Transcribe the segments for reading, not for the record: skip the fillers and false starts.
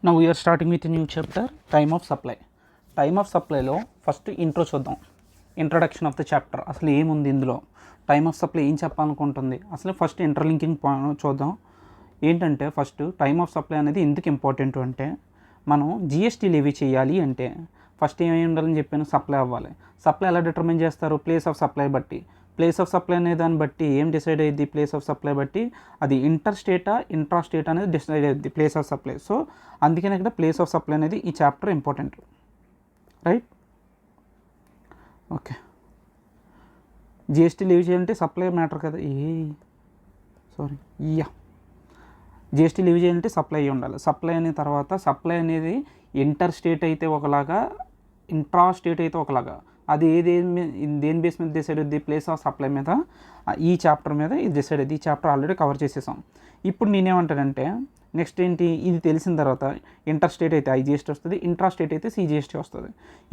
Now we are starting with a new chapter, time of supply. Time of supply లో first intro చూద్దాం. Introduction of the chapter, అసలు ఏముంది ఇందులో, time of supply ఏం చెప్పాలనుకుంటుంది, అసలు first interlinking చూద్దాం. ఏంటంటే ఫస్ట్ టైమ్ ఆఫ్ సప్లై అనేది ఎందుకు ఇంపార్టెంట్ అంటే, మనం జిఎస్టీ లెవీ చేయాలి అంటే ఫస్ట్ ఏమై ఉండాలని చెప్పాను, సప్లై అవ్వాలి. సప్లై ఎలా డిటర్మైన్ చేస్తారు, ప్లేస్ ఆఫ్ సప్లై బట్టి. ప్లేస్ ఆఫ్ సప్లై అనే దాన్ని బట్టి ఏం డిసైడ్ అయ్యింది, ప్లేస్ ఆఫ్ సప్లై బట్టి అది ఇంటర్ స్టేటా ఇంట్రా స్టేట్ అనేది డిసైడ్ అయ్యింది ప్లేస్ ఆఫ్ సప్లై. సో అందుకనే ఇక్కడ ప్లేస్ ఆఫ్ సప్లై అనేది ఈ chapter important, right? Okay, GST leave చేయాలంటే సప్లై మ్యాటర్ కదా, జిఎస్టీ లీవ్ చేయాలంటే సప్లై అయ్యి ఉండాలి. సప్లై అనే తర్వాత సప్లై అనేది ఇంటర్ స్టేట్ అయితే ఒకలాగా, ఇంట్రా స్టేట్ అయితే ఒకలాగా. అది దేని బేస్ మీద డిసైడ్ అవుద్ది, ప్లేస్ ఆఫ్ సప్లై మీద. ఈ చాప్టర్ మీద ఇది డిసైడ్ అయ్యింది. ఈ చాప్టర్ ఆల్రెడీ కవర్ చేసేసాం. ఇప్పుడు నేనేమంటానంటే నెక్స్ట్ ఏంటి, ఇది తెలిసిన తర్వాత ఇంటర్ స్టేట్ అయితే ఐజిఎస్టీ వస్తుంది, ఇంట్రా స్టేట్ అయితే సిజిఎస్టీ వస్తుంది.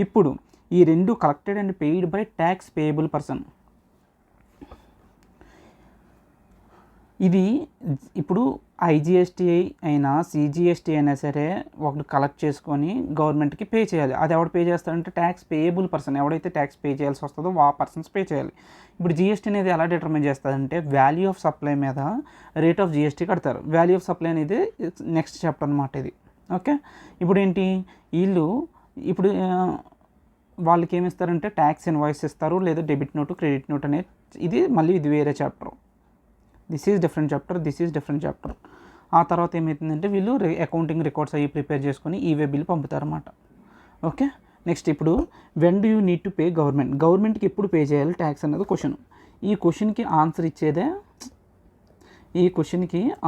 ఇప్పుడు ఈ రెండు collected and paid by tax payable person. ఇది ఇప్పుడు ఐజిఎస్టీ అయినా సిజిఎస్టీ అయినా సరే ఒకటి కలెక్ట్ చేసుకొని గవర్నమెంట్కి పే చేయాలి. అది ఎవడు పే చేస్తాడంటే ట్యాక్స్ పేయబుల్ పర్సన్. ఎవడైతే ట్యాక్స్ పే చేయాల్సి వస్తుందో ఆ పర్సన్స్ పే చేయాలి. ఇప్పుడు జిఎస్టీ అనేది ఎలా డిటర్మైన్ చేస్తారంటే వాల్యూ ఆఫ్ సప్లై మీద రేట్ ఆఫ్ జిఎస్టీ కడతారు. వాల్యూ ఆఫ్ సప్లై అనేది నెక్స్ట్ చాప్టర్ అనమాట ఇది. ఓకే, ఇప్పుడు ఏంటి, వీళ్ళు ఇప్పుడు వాళ్ళకి ఏమి ఇస్తారంటే ట్యాక్స్ ఇన్వాయిస్ ఇస్తారు, లేదా డెబిట్ నోటు క్రెడిట్ నోట్ అనేది. ఇది వేరే chapter. This is different chapter. ఆ తర్వాత ఏమవుతుందంటే వీళ్ళు అకౌంటింగ్ రికార్డ్స్ అవి ప్రిపేర్ చేసుకొని ఈవే బిల్ పంపుతారన్నమాట. ఓకే, నెక్స్ట్ ఇప్పుడు when do you need to pay గవర్నమెంట్కి ఎప్పుడు పే చేయాలి ట్యాక్స్ అనేది క్వశ్చన్. ఈ క్వశ్చన్కి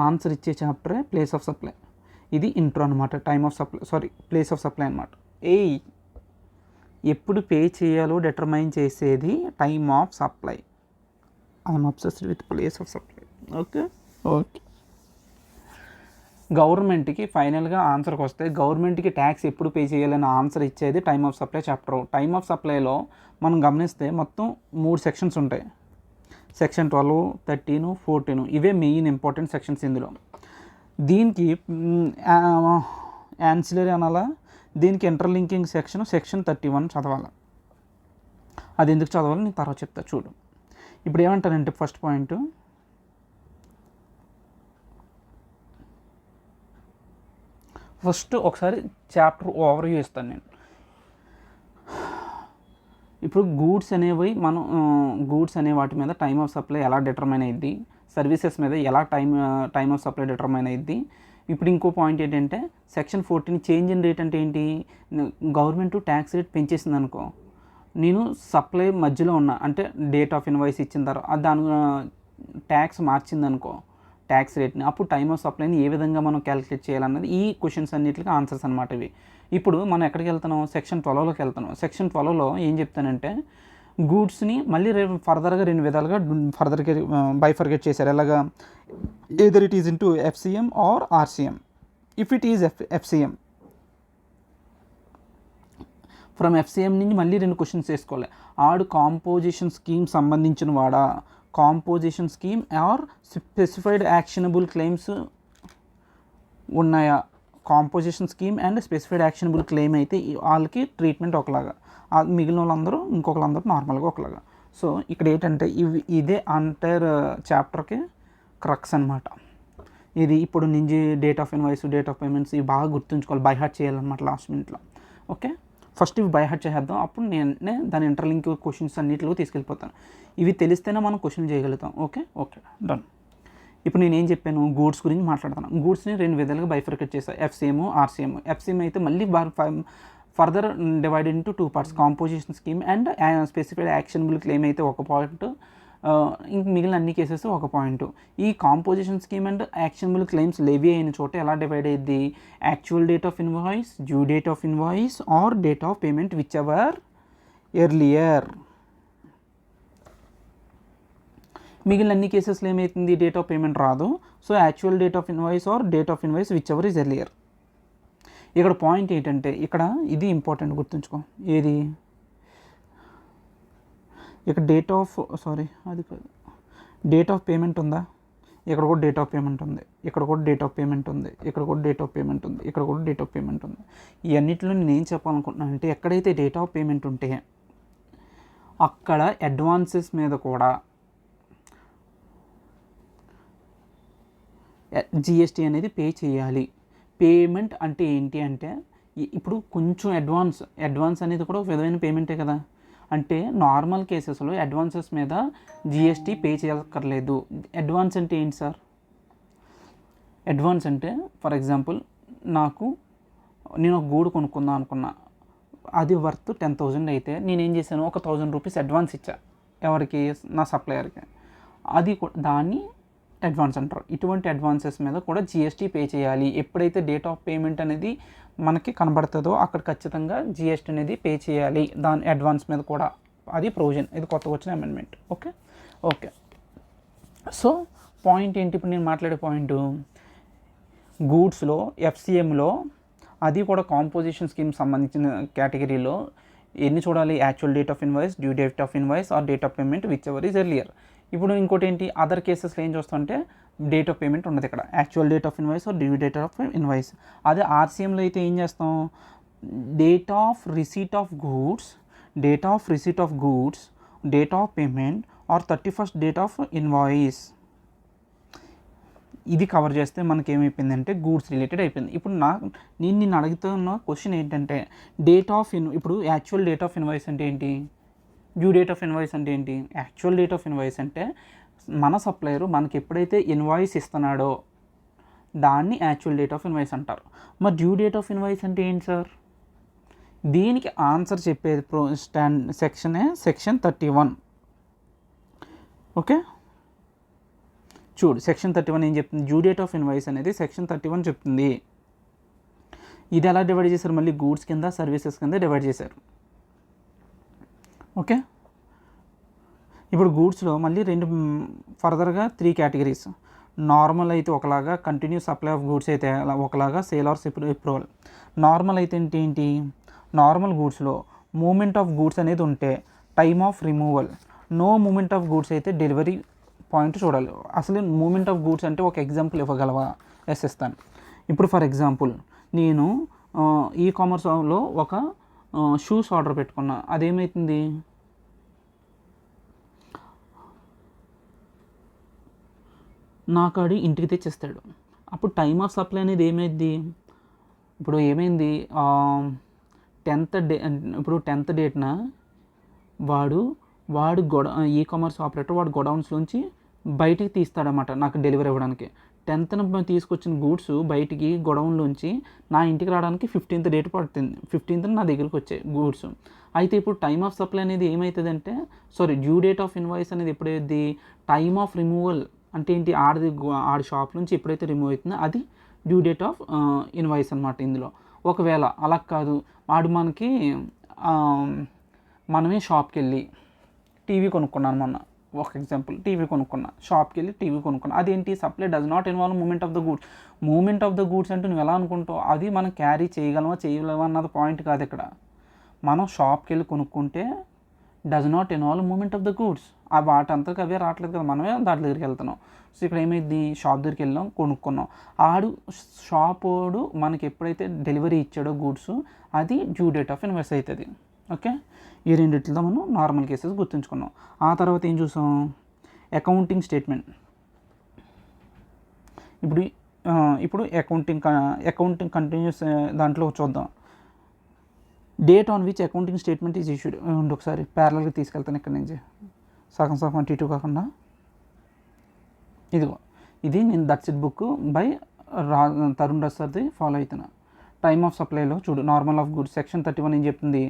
ఆన్సర్ ఇచ్చే చాప్టరే ప్లేస్ ఆఫ్ సప్లై. ఇది ఇంట్రో అనమాట, ప్లేస్ ఆఫ్ సప్లై అనమాట. ఎప్పుడు పే చేయాలో డిటర్మైన్ చేసేది time of supply. I'm obsessed with place of supply. Okay, గవర్నమెంట్కి ఫైనల్గా ఆన్సర్కి వస్తే గవర్నమెంట్కి ట్యాక్స్ ఎప్పుడు పే చేయాలని ఆన్సర్ ఇచ్చేది time of supply chapter. Time of సప్లైలో మనం గమనిస్తే మొత్తం 3 సెక్షన్స్ ఉంటాయి. సెక్షన్ 12, 13, 14 ఇవే మెయిన్ ఇంపార్టెంట్ సెక్షన్స్ ఇందులో. దీనికి యాన్సిలరీ అనాలా, దీనికి ఇంటర్లింకింగ్ సెక్షన్ 31 చదవాలి. అది ఎందుకు చదవాలి నేను తర్వాత చెప్తా చూడు. ఇప్పుడు ఏమంటానంటే ఫస్ట్ పాయింట్, ఒకసారి చాప్టర్ ఓవర్వ్యూ ఇస్తాను నేను. ఇప్పుడు గూడ్స్ అనే వాటి మీద టైమ్ ఆఫ్ సప్లై ఎలా డిటర్మైన్ అయ్యిద్ది, సర్వీసెస్ మీద ఎలా టైమ్ ఆఫ్ సప్లై డిటర్మైన్ అయ్యిద్ది. ఇప్పుడు ఇంకో పాయింట్ ఏంటంటే సెక్షన్ 14 చేంజ్ ఇన్ రేట్ అంటే ఏంటి, గవర్నమెంట్ ట్యాక్స్ రేట్ పెంచేసింది అనుకో, నేను సప్లై మధ్యలో ఉన్నా అంటే డేట్ ఆఫ్ ఇన్వాయిస్ ఇచ్చిన తర్వాత దాని ట్యాక్స్ మార్చింది అనుకో ట్యాక్స్ రేట్ని, అప్పుడు టైమ్ ఆఫ్ సప్లైని ఏ విధంగా మనం క్యాలిక్యులేట్ చేయాలన్నది ఈ క్వశ్చన్స్ అన్నిటికీ ఆన్సర్స్ అనమాట ఇవి. ఇప్పుడు మనం ఎక్కడికి వెళ్తున్నాం, సెక్షన్ 12లోకి వెళ్తున్నాం. సెక్షన్ 12లో ఏం చెప్తానంటే గూడ్స్ని మళ్ళీ ఫర్దర్గా 2 విధాలుగా బైఫర్గేట్ చేశారు. ఎలాగా, either it is into FCM or RCM. If it is FCM, from FCM నుంచి మళ్ళీ 2 క్వశ్చన్స్ వేసుకోవాలి. ఆడు కాంపోజిషన్ స్కీమ్ సంబంధించిన వాడా, composition scheme or specified actionable claims ఉన్నాయా. Composition scheme and specified actionable claim అయితే వాళ్ళకి ట్రీట్మెంట్ ఒకలాగా, మిగిలిన వాళ్ళందరూ ఇంకొకళ్ళందరూ నార్మల్గా ఒకలాగా. సో ఇక్కడ ఏంటంటే ఇదే అంటైర్ చాప్టర్కి క్రక్స్ అనమాట. ఇది ఇప్పుడు నుంచి date of invoice, date of payments ఇవి బాగా గుర్తుంచుకోవాలి, బై హార్ట్ చేయాలన్నమాట లాస్ట్ మినిట్లో. ఓకే, ఫస్ట్ ఇవి బై హార్ట్ చేద్దాం, అప్పుడు నేను దాని ఇంటర్లింక్ క్వశ్చన్స్ అన్నింటిలో తీసుకెళ్ళిపోతాను. ఇవి తెలిస్తేనే మనం క్వశ్చన్ చేయగలుగుతాం. Okay, done. ఇప్పుడు నేనేం చెప్పాను, గూడ్స్ గురించి మాట్లాడుతాను. గూడ్స్ని 2 విధాలుగా బైఫర్కేట్ చేస్తాను, ఎఫ్సిఎం, ఆర్సిఎం. ఎఫ్సిఎం అయితే మళ్ళీ further divided into 2 parts, composition scheme and specified actionable claim అయితే ఒక పాయింట్, ఇంక మిగిలిన అన్ని కేసెస్ ఒక పాయింట్. ఈ composition scheme and actionable claims levy అయిన చోట ఎలా డివైడ్ అయ్యింది, actual date of invoice, due date of invoice or date of payment whichever earlier. మిగిలిన అన్ని కేసెస్లో ఏమవుతుంది, డేట్ ఆఫ్ పేమెంట్ రాదు. So actual date of invoice or date of invoice whichever is earlier. ఇక్కడ point ఏంటంటే ఇక్కడ ఇది important గుర్తుంచుకో. ఏది, ఇక్కడ డేట్ ఆఫ్ పేమెంట్ ఉందా, ఇక్కడ కూడా డేట్ ఆఫ్ పేమెంట్ ఉంది, ఇక్కడ కూడా డేట్ ఆఫ్ పేమెంట్ ఉంది, ఇక్కడ కూడా డేట్ ఆఫ్ పేమెంట్ ఉంది, ఇక్కడ కూడా డేట్ ఆఫ్ పేమెంట్ ఉంది. ఈ అన్నిటిలో నేను ఏం చెప్పాలనుకుంటున్నాను అంటే ఎక్కడైతే డేట్ ఆఫ్ పేమెంట్ ఉంటే అక్కడ అడ్వాన్సెస్ మీద కూడా జిఎస్టీ అనేది పే చేయాలి. పేమెంట్ అంటే ఏంటి అంటే ఇప్పుడు కొంచెం అడ్వాన్స్ అనేది కూడా ఒక విధమైన పేమెంటే కదా. అంటే నార్మల్ కేసెస్లో అడ్వాన్సెస్ మీద జిఎస్టీ పే చేయక్కర్లేదు. అడ్వాన్స్ అంటే ఏంటి సార్? అడ్వాన్స్ అంటే ఫర్ ఎగ్జాంపుల్ నేను ఒక గూడు కొనుక్కుందాం అనుకున్నా, అది వర్త్ 10,000 అయితే నేనేం చేశాను, ఒక 1,000 రూపీస్ అడ్వాన్స్ ఇచ్చా. ఎవరికి? నా సప్లయర్కి. అది దాన్ని అడ్వాన్స్ అంటారు. ఇటువంటి అడ్వాన్సెస్ మీద కూడా జిఎస్టీ పే చేయాలి. ఎప్పుడైతే డేట్ ఆఫ్ పేమెంట్ అనేది మనకి కనబడుతుందో అక్కడ ఖచ్చితంగా జిఎస్టీ అనేది పే చేయాలి దాని అడ్వాన్స్ మీద కూడా. అది ప్రొవిజన్, ఇది కొత్తగా వచ్చిన అమెండ్మెంట్. ఓకే. సో పాయింట్ ఏంటి ఇప్పుడు నేను మాట్లాడే పాయింట్, గూడ్స్లో ఎఫ్సిఎంలో అది కూడా కాంపోజిషన్ స్కీమ్ సంబంధించిన కేటగిరీలో ఎన్ని చూడాలి? Actual date of invoice, due date of invoice or date of payment whichever is earlier. ఇప్పుడు ఇంకోటి ఏంటి, అదర్ కేసెస్లో ఏం చూస్తుంటే డేట్ ఆఫ్ పేమెంట్ ఉండదు ఇక్కడ, actual date of invoice or due date of invoice. అదే ఆర్సీఎంలో అయితే ఏం చేస్తాం, date of receipt of goods, date of receipt of goods, date of payment or 31st date of invoice. ఇది కవర్ చేస్తే మనకి ఏమైపోయిందంటే గూడ్స్ రిలేటెడ్ అయిపోయింది. ఇప్పుడు నేను నిన్ను అడుగుతున్న క్వశ్చన్ ఏంటంటే ఇప్పుడు యాక్చువల్ డేట్ ఆఫ్ ఇన్వాయిస్ అంటే ఏంటి, డ్యూ డేట్ ఆఫ్ ఇన్వాయిస్ అంటే ఏంటి? యాక్చువల్ డేట్ ఆఫ్ ఇన్వాయిస్ అంటే మన సప్లయరు మనకి ఎప్పుడైతే ఇన్వాయిస్ ఇస్తున్నాడో దాన్ని యాక్చువల్ డేట్ ఆఫ్ ఇన్వాయిస్ అంటారు. మరి డ్యూ డేట్ ఆఫ్ ఇన్వాయిస్ అంటే ఏంటి సార్? దీనికి ఆన్సర్ చెప్పేది సెక్షన్ 31. ఓకే, చూడు సెక్షన్ 31 ఏం చెప్తుంది, డ్యూ డేట్ ఆఫ్ ఇన్వాయిస్ అనేది సెక్షన్ 31 చెప్తుంది. ఇది ఎలా డివైడ్ చేశారు, మళ్ళీ గూడ్స్ కింద సర్వీసెస్ కింద డివైడ్ చేశారు. ఓకే, ఇప్పుడు గూడ్స్లో మళ్ళీ ఫర్దర్గా 3 కేటగిరీస్. నార్మల్ అయితే ఒకలాగా, కంటిన్యూస్ సప్లై ఆఫ్ గూడ్స్ అయితే ఒకలాగా, సేల్ ఆర్ అప్రూవల్. నార్మల్ అయితే ఏంటి, నార్మల్ గూడ్స్లో మూమెంట్ ఆఫ్ గూడ్స్ అనేది ఉంటే time of removal, no movement of goods అయితే డెలివరీ పాయింట్ చూడాలి. అసలు మూమెంట్ ఆఫ్ గూడ్స్ అంటే ఒక ఎగ్జాంపుల్ ఇవ్వగలవా? ఎస్ ఇస్తాను. ఇప్పుడు ఫర్ ఎగ్జాంపుల్ నేను ఈ కామర్స్లో ఒక షూస్ ఆర్డర్ పెట్టుకున్నా, అదేమవుతుంది, నాకు ఇంటికి తెచ్చిస్తాడు. అప్పుడు టైమ్ ఆఫ్ సప్లై అనేది ఏమైంది, ఇప్పుడు ఏమైంది 10th డేట్న వాడు ఈ కామర్స్ ఆపరేటర్ వాడు గోడౌన్స్లోంచి బయటికి తీస్తాడనమాట నాకు డెలివరీ ఇవ్వడానికి. 10th తీసుకొచ్చిన గూడ్స్ బయటికి గొడౌన్లోంచి నా ఇంటికి రావడానికి 15th డేట్ పడుతుంది. 15th నా దగ్గరికి వచ్చాయి గూడ్స్. అయితే ఇప్పుడు టైమ్ ఆఫ్ సప్లై అనేది ఏమవుతుందంటే డ్యూ డేట్ ఆఫ్ ఇన్వాయిస్ అనేది ఎప్పుడైతే టైమ్ ఆఫ్ రిమూవల్ అంటే ఏంటి, ఆడి షాప్ నుంచి ఎప్పుడైతే రిమూవ్ అవుతుందో అది డ్యూ డేట్ ఆఫ్ ఇన్వాయిస్ అనమాట. ఇందులో ఒకవేళ అలా కాదు, మనకి మనమే షాప్కి వెళ్ళి టీవీ కొనుక్కున్నాను మొన్న, ఒక ఎగ్జాంపుల్ టీవీ కొనుక్కున్నా, షాప్కి వెళ్ళి టీవీ కొనుక్కున్నా, అదేంటి supply does not involve movement of the goods. Movement of the goods అంటే నువ్వు ఎలా అనుకుంటావు, అది మనం క్యారీ చేయగలమా అన్నది పాయింట్ కాదు ఇక్కడ. మనం షాప్కి వెళ్ళి కొనుక్కుంటే does not involve movement of the goods. ఆ వాటంతకు అవే రావట్లేదు కదా, మనమే దాని దగ్గరికి వెళ్తున్నాం. సో ఇక్కడ ఏమైంది, షాప్ దగ్గరికి వెళ్ళాం, కొనుక్కున్నాం, షాపోడు మనకి ఎప్పుడైతే డెలివరీ ఇచ్చాడో గూడ్స్ అది డ్యూ డేట్ ఆఫ్ ఇన్వాయిస్ అవుతుంది. ఓకే, ఈ రెండిట్లో మనం నార్మల్ కేసెస్ గుర్తుంచుకున్నాం. ఆ తర్వాత ఏం చూసాం, అకౌంటింగ్ స్టేట్మెంట్. ఇప్పుడు అకౌంటింగ్ కంటిన్యూస్ దాంట్లో చూద్దాం. Date on which accounting statement is issued. ఒకసారి ప్యారలల్గా తీసుకెళ్తాను ఇక్కడ నుంచి, సగం అటు ఇటు కాకుండా. ఇది నేను that's it book by Tarun రసర్ది ఫాలో అవుతున్నా. టైమ్ ఆఫ్ సప్లైలో చూడు, నార్మల్ ఆఫ్ గూడ్స్ సెక్షన్ 31 ఏం చెప్తుంది,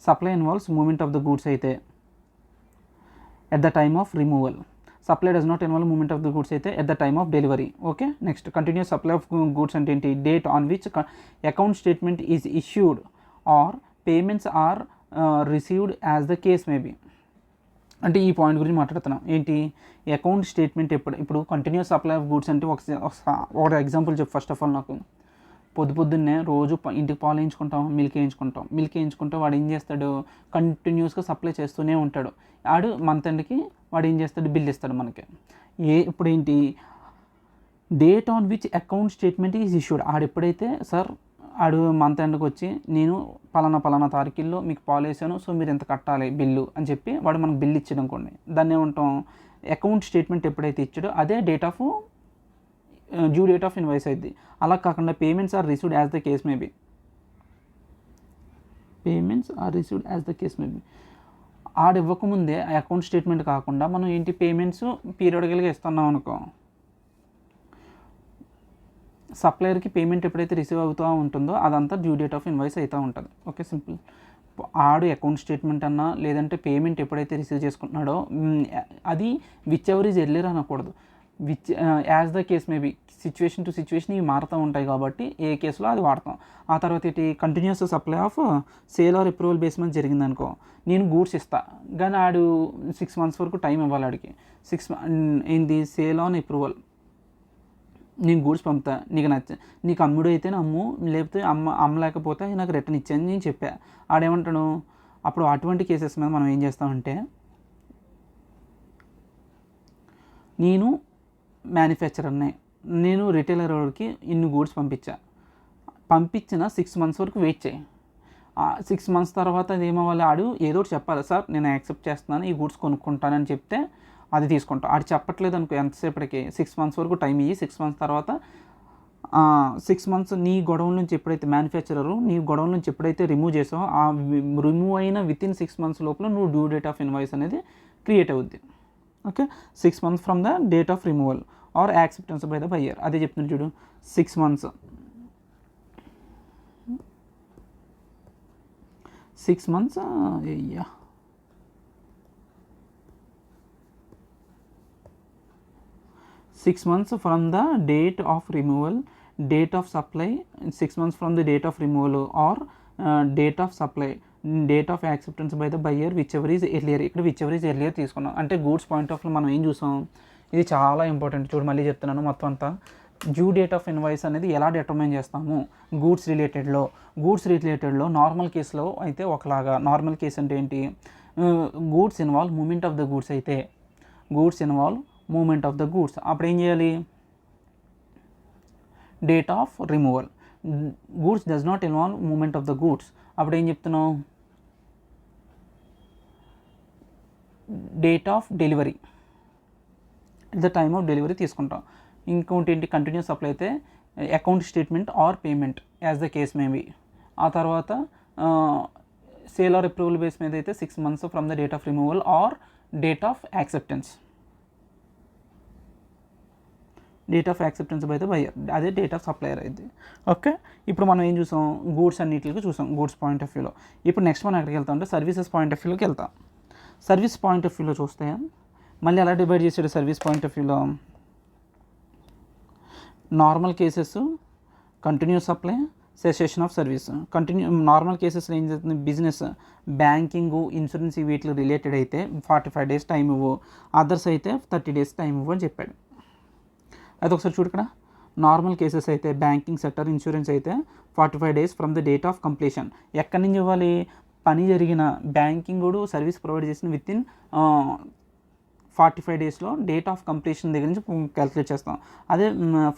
supply involves movement of the goods అయితే at the time of removal, supply does not involve movement of the goods అయితే at the time of delivery. Okay, next continuous supply of goods అంటే ఏంటి, date on which account statement is issued or payments are received as the case maybe. అంటే ఈ point గురించి మాట్లాడుతున్నాం. ఏంటి, account statement ఇప్పుడు continuous supply of goods అంటే ఒక ఎగ్జాంపుల్ చెప్పు. ఫస్ట్ ఆఫ్ ఆల్ నాకు పొద్దున్నే రోజు ఇంటికి పాలు వేయించుకుంటాం, మిల్క్ వేయించుకుంటే వాడు ఏం చేస్తాడు, కంటిన్యూస్గా సప్లై చేస్తూనే ఉంటాడు. మంత్ ఎండ్కి వాడు ఏం చేస్తాడు, బిల్ ఇస్తాడు మనకి. ఇప్పుడు ఏంటి, date on which account statement is issued. ఎప్పుడైతే సార్ మంత్ ఎండ్కి వచ్చి నేను పలానా తారీఖుల్లో మీకు పాలేసాను, సో మీరు ఎంత కట్టాలి బిల్లు అని చెప్పి వాడు మనకు బిల్లు ఇచ్చాడు అనుకోండి, దాన్ని ఏమంటాం అకౌంట్ స్టేట్మెంట్ ఎప్పుడైతే ఇచ్చాడో అదే date of due date of invoice అయింది. అలా కాకుండా payments are received as the case may be, payments are received as the case may be. ఇవ్వకముందే అకౌంట్ స్టేట్మెంట్ కాకుండా మనం ఏంటి పేమెంట్స్ పీరియడికల్గా ఇస్తున్నాం అనుకో, సప్లయర్కి పేమెంట్ ఎప్పుడైతే రిసీవ్ అవుతూ ఉంటుందో అదంతా డ్యూ డేట్ ఆఫ్ ఇన్వాయిస్ అవుతూ ఉంటుంది. Okay, simple. అకౌంట్ స్టేట్మెంట్ అన్నా లేదంటే పేమెంట్ ఎప్పుడైతే రిసీవ్ చేసుకుంటున్నాడో అది విచ్ ఎవర్ ఈజ్ ఎర్లియర్ అనకూడదు, as the case maybe, situation to situation ఇవి మారుతూ ఉంటాయి కాబట్టి ఏ కేసులో అది వాడతాం. ఆ తర్వాత ఏంటి continuous supply of sale are approval base మీద జరిగిందనుకో, నేను గూడ్స్ ఇస్తా కానీ 6 months వరకు టైం ఇవ్వాలి ఆడికి. ఏంది సేల్ ఆన్ అప్రూవల్, నేను గూడ్స్ పంపుతా, నీకు అమ్ముడు అయితే అమ్ము, లేకపోతే అమ్మలేకపోతే నాకు రిటర్న్ ఇచ్చాను నేను చెప్పా. ఆడేమంటాడు అప్పుడు అటువంటి కేసెస్ మీద మనం ఏం చేస్తామంటే, నేను మ్యానుఫ్యాక్చరర్ని, నేను రిటైలర్కి ఇన్ని గూడ్స్ పంపించిన 6 months వరకు వెయిట్ చేయి. 6 months తర్వాత అది ఏమవ్వాలి, ఏదో ఒకటి చెప్పాలి, సార్ నేను యాక్సెప్ట్ చేస్తున్నాను ఈ గూడ్స్ కొనుక్కుంటానని చెప్తే అది తీసుకుంటాం. చెప్పట్లేదు అనుకో ఎంతసేపటికి 6 months వరకు టైం ఇయ్యి, 6 months తర్వాత 6 months నీ గొడవల నుంచి ఎప్పుడైతే మ్యానుఫ్యాక్చరరు నీ గొడవల నుంచి ఎప్పుడైతే రిమూవ్ చేసావో రిమూవ్ అయిన వితిన్ 6 months లోపల నువ్వు డ్యూ డేట్ ఆఫ్ ఇన్వాయిస్ అనేది క్రియేట్ అవుద్ది. Okay, 6 months from the date of removal or acceptance by the buyer. అదే చెప్తున్నాను చూడు, 6 months 6 months 6 months from the date of removal, date of supply, 6 months from the date of removal or date of supply, date of acceptance by the buyer, whichever is earlier. ఇక్కడ whichever is earlier తీసుకున్నాం అంటే goods point of మనం ఏం చూసాం, ఇది చాలా important. చూడు మళ్ళీ చెప్తున్నాను మొత్తం అంతా. డ్యూ డేట్ ఆఫ్ ఇన్వాయిస్ అనేది ఎలా డిటర్మైన్ చేస్తాము గూడ్స్ రిలేటెడ్లో నార్మల్ కేసులో అయితే ఒకలాగా. నార్మల్ కేసు అంటే ఏంటి, goods involve movement of the goods అయితే మూమెంట్ ఆఫ్ ద గూడ్స్ అప్పుడు ఏం చేయాలి, date of removal. Goods does not involve movement of the goods అప్పుడు ఏం చెప్తున్నావు, date of delivery, the time of delivery తీసుకుంటాం. ఇంకోటి ఏంటి, కంటిన్యూస్ సప్లై అయితే account statement or payment as the case maybe. ఆ తర్వాత సేల్ ఆర్ అప్రూవల్ బేస్ మీద అయితే 6 months from the date of removal are date of acceptance by the buyer, అదే date of supplier అయింది. ఓకే, ఇప్పుడు మనం ఏం చూసాం, గూడ్స్ అన్నిటికి చూసాం గూడ్స్ పాయింట్ ఆఫ్ వ్యూలో. ఇప్పుడు నెక్స్ట్ మనం ఎక్కడికి వెళ్తాం అంటే సర్వీసెస్ పాయింట్ ఆఫ్ వ్యూలోకి వెళ్తాం. సర్వీస్ పాయింట్ ఆఫ్ వ్యూలో చూస్తే మళ్ళీ ఎలా డివైడ్ చేసాడు సర్వీస్ పాయింట్ ఆఫ్ వ్యూలో, normal cases, continuous supply, cessation of service. Normal కేసెస్లో ఏం జరుగుతుంది, బిజినెస్, బ్యాంకింగ్, ఇన్సూరెన్స్ వీటికి రిలేటెడ్ అయితే 45 days టైం ఇవ్వు, అదర్స్ అయితే 30 days టైం ఇవ్వు అని చెప్పాడు. అది ఒకసారి చూడు ఇక్కడ, నార్మల్ కేసెస్ అయితే బ్యాంకింగ్ సెక్టర్, ఇన్సూరెన్స్ అయితే 45 days from the date of completion. ఎక్కడి నుంచి ఇవ్వాలి, పని జరిగిన బ్యాంకింగ్ కూడా సర్వీస్ ప్రొవైడ్ చేసిన వితిన్ 45 daysలో డేట్ ఆఫ్ కంప్లీషన్ దగ్గర నుంచి క్యాలిక్యులేట్ చేస్తాం. అదే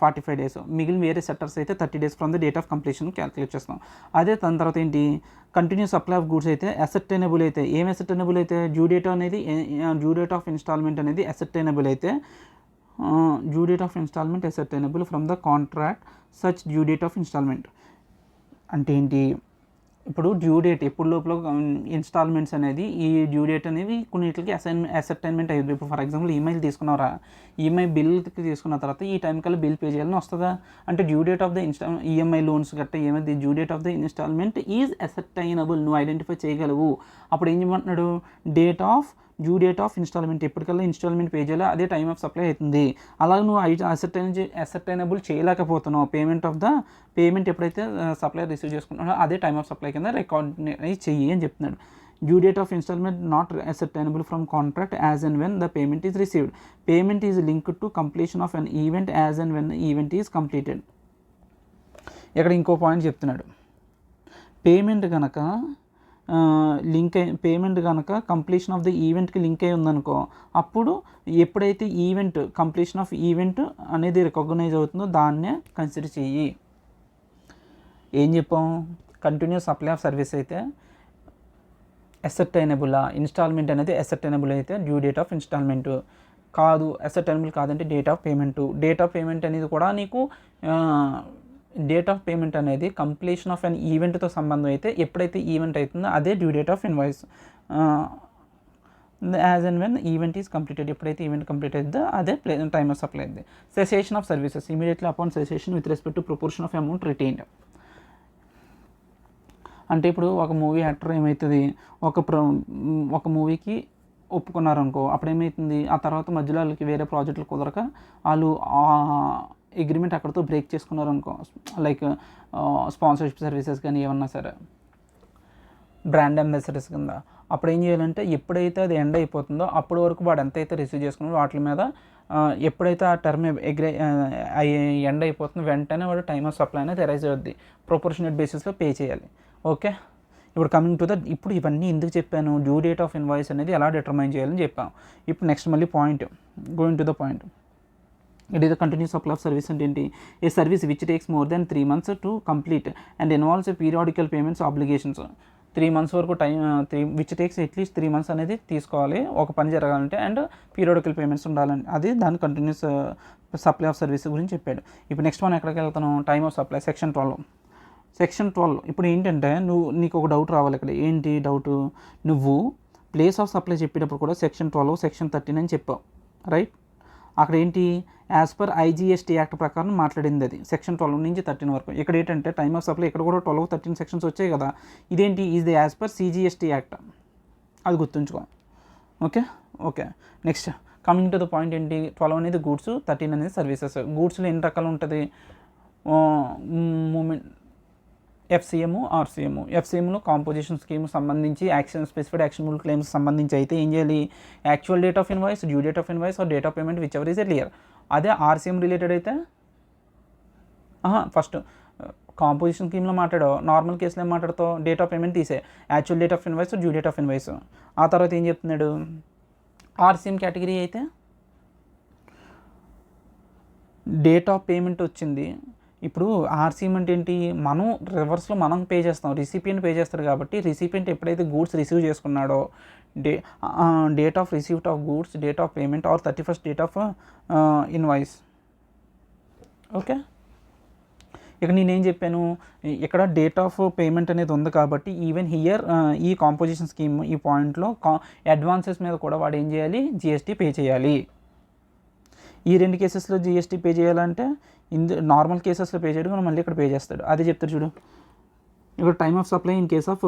45 days. మిగిలిన వేరే సెక్టర్స్ అయితే 30 days from the date of completion calculate చేస్తాం. అదే దాని తర్వాత ఏంటి, కంటిన్యూస్ సప్లై ఆఫ్ గూడ్స్ అయితే అసెర్టైనబుల్ అయితే, ఏం అసెర్టైనబుల్ అయితే, డ్యూ డేట్ ఆఫ్ ఇన్స్టాల్మెంట్ అనేది అసెర్టైనబుల్ అయితే, due date of instalment ascertainable from the contract such due date of instalment అంటే ఏంటి, ఇప్పుడు డ్యూ డేట్ ఎప్పుడు లోపల ఇన్స్టాల్మెంట్స్ అనేది ఈ డ్యూ డేట్ అనేవి కొన్నిటికి అసెర్టైన్మెంట్ అయ్యింది. ఇప్పుడు ఫర్ ఎగ్జాంపుల్ ఈఎంఐలు తీసుకున్నారా, ఈఎంఐ బిల్కి తీసుకున్న తర్వాత ఈ టైం కల్లా బిల్ పే చేయాలని వస్తుందా అంటే due date of the EMI loans గట్రా ఏమైంది, due date of the instalment is ascertainable, నువ్వు ఐడెంటిఫై చేయగలవు. అప్పుడు ఏం చేయమంటున్నాడు, డ్యూ డేట్ ఆఫ్ ఇన్స్టాల్మెంట్ ఎప్పటికల్లా ఇన్స్టాల్మెంట్ పే చేయాలి, అదే టైమ్ ఆఫ్ సప్లై అవుతుంది. అలాగే నువ్వు అసెర్టైనబుల్ చేయలేకపోతున్నావు, పేమెంట్ ఎప్పుడైతే సప్లై రిసీవ్ చేసుకుంటున్నాడో అదే టైమ్ ఆఫ్ సప్లై కింద రికాగ్నైజ్ చెయ్యి అని చెప్తున్నాడు. Due date of instalment not ascertainable from contract as and when the payment is received. Payment is linked to completion of an event as and when the event is completed. ఇక్కడ ఇంకో point చెప్తున్నాడు, payment కనుక link అయి payment కనుక completion of the ఈవెంట్కి link అయి ఉందనుకో, అప్పుడు ఎప్పుడైతే ఈవెంట్ కంప్లీషన్ ఆఫ్ ఈవెంట్ అనేది రికగ్నైజ్ అవుతుందో దాన్నే కన్సిడర్ చెయ్యి. ఏం చెప్పాం, కంటిన్యూస్ సప్లై ఆఫ్ సర్వీస్ అయితే అసర్టైనబులా, ఇన్స్టాల్మెంట్ అనేది అసర్టైనబుల్ అయితే డ్యూ డేట్ ఆఫ్ ఇన్స్టాల్మెంటు, కాదు అసర్టైనబుల్ కాదంటే date of payment. Date of payment అనేది కూడా నీకు డేట్ ఆఫ్ పేమెంట్ అనేది కంప్లీషన్ ఆఫ్ అన్ ఈవెంట్తో సంబంధం అయితే ఎప్పుడైతే ఈవెంట్ అవుతుందో అదే due date of invoice. As and when event is completed, ఎప్పుడైతే ఈవెంట్ కంప్లీట్ అవుతుందో అదే టైమ్ ఆఫ్ సప్లై అయింది. Cessation of services immediately upon cessation with respect to proportion of amount retained. అంటే ఇప్పుడు ఒక మూవీ యాక్టర్ ఏమవుతుంది, ఒక మూవీకి ఒప్పుకున్నారనుకో, అప్పుడు ఏమవుతుంది, ఆ తర్వాత మధ్యలో వాళ్ళకి వేరే ప్రాజెక్టులు కుదరక వాళ్ళు అగ్రిమెంట్ అక్కడితో బ్రేక్ చేసుకున్నారనుకో, లైక్ స్పాన్సర్షిప్ సర్వీసెస్ కానీ ఏమన్నా సరే, బ్రాండ్ అంబాసిడర్స్ కింద, అప్పుడు ఏం చేయాలంటే ఎప్పుడైతే అది ఎండ్ అయిపోతుందో అప్పటి వరకు వాడు ఎంతైతే రిసీవ్ చేసుకున్నాడో వాటి మీద ఎప్పుడైతే ఆ టర్మ్ ఎండ్ అయిపోతుందో వెంటనే వాడు టైమ్ ఆఫ్ సప్లై అనేది ఎరైజ్ అవుద్ది, ప్రొపోర్షనేట్ బేసిస్లో పే చేయాలి. ఓకే, ఇప్పుడు కమింగ్ టు ఇప్పుడు ఇవన్నీ ఎందుకు చెప్పాను, డ్యూ డేట్ ఆఫ్ ఇన్వాయిస్ అనేది ఎలా డిటర్మైన్ చేయాలని చెప్పాను. ఇప్పుడు నెక్స్ట్ మళ్ళీ point, going to the point. It is the continuous supply of service అంటే ఏంటి, a service which takes more than 3 months to complete and involves periodical payments obligations. 3 months వరకు time, which takes at least 3 months అనేది తీసుకోవాలి ఒక పని జరగాలంటే, and periodical payments ఉండాలంటే, అది దాని కంటిన్యూస్ సప్లై ఆఫ్ సర్వీస్ గురించి చెప్పాడు. ఇప్పుడు నెక్స్ట్ మనం ఎక్కడికి వెళ్తాను, time of supply section 12. Section 12 ఇప్పుడు ఏంటంటే నీకు ఒక డౌట్ రావాలి ఇక్కడ. ఏంటి డౌట్, నువ్వు ప్లేస్ ఆఫ్ సప్లై చెప్పేటప్పుడు కూడా సెక్షన్ 12 సెక్షన్ 13 అని చెప్పావు, రైట్. అక్కడ ఏంటి, యాజ్ పర్ IGST యాక్ట్ ప్రకారం మాట్లాడింది అది సెక్షన్ 12 నుంచి 13 వరకు. ఇక్కడ ఏంటంటే టైమ్ ఆఫ్ సప్లై ఇక్కడ కూడా 12, 13 సెక్షన్స్ వచ్చాయి కదా, ఇదేంటి, is the as per CGST act, అది గుర్తుంచుకో. Okay next coming to the point ఏంటి, 12 అనేది గూడ్స్, 13 అనేది సర్వీసెస్. గూడ్స్లో ఎన్ని రకాలు ఉంటుంది, మూమెంట్ FCM, RCM. FCMలో కాంపోజిషన్ స్కీమ్ సంబంధించి స్పెసిఫైడ్ యాక్షనబుల్ క్లెయిమ్స్ సంబంధించి అయితే ఏం చేయాలి, actual date of invoice, due date of invoice or date of payment whichever is earlier. అదే RCM రిలేటెడ్ అయితే ఫస్ట్ కాంపోజిషన్ స్కీమ్లో మాట్లాడో, నార్మల్ కేసులో ఏం మాట్లాడుతావు, డేట్ ఆఫ్ పేమెంట్ తీసే, actual date of invoice, due date of invoice. ఆ తర్వాత ఏం చెప్తున్నాడు, RCM కేటగిరీ అయితే డేట్ ఆఫ్ పేమెంట్ వచ్చింది. ఇప్పుడు RCM అంటే ఏంటి, మనం రివర్స్లో మనం పే చేస్తాం, రిసిపియంట్ పే చేస్తారు కాబట్టి రిసిపియంట్ ఎప్పుడైతే గూడ్స్ రిసీవ్ చేసుకున్నాడో date of receipt of goods, date of payment or 31st date of invoice. Okay, ఇక నేనేం చెప్పాను, ఇక్కడ డేట్ ఆఫ్ పేమెంట్ అనేది ఉంది కాబట్టి ఈవెన్ హియర్ ఈ కాంపోజిషన్ స్కీమ్ ఈ పాయింట్లో అడ్వాన్సెస్ మీద కూడా వాడు ఏం చేయాలి, GST పే చేయాలి. ఈ 2 కేసెస్లో GST పే చేయాలంటే నార్మల్ కేసెస్లో పే చేయడం మనం మళ్ళీ ఇక్కడ పే చేస్తాడు, అదే చెప్తారు చూడు. ఇక్కడ time of supply in case of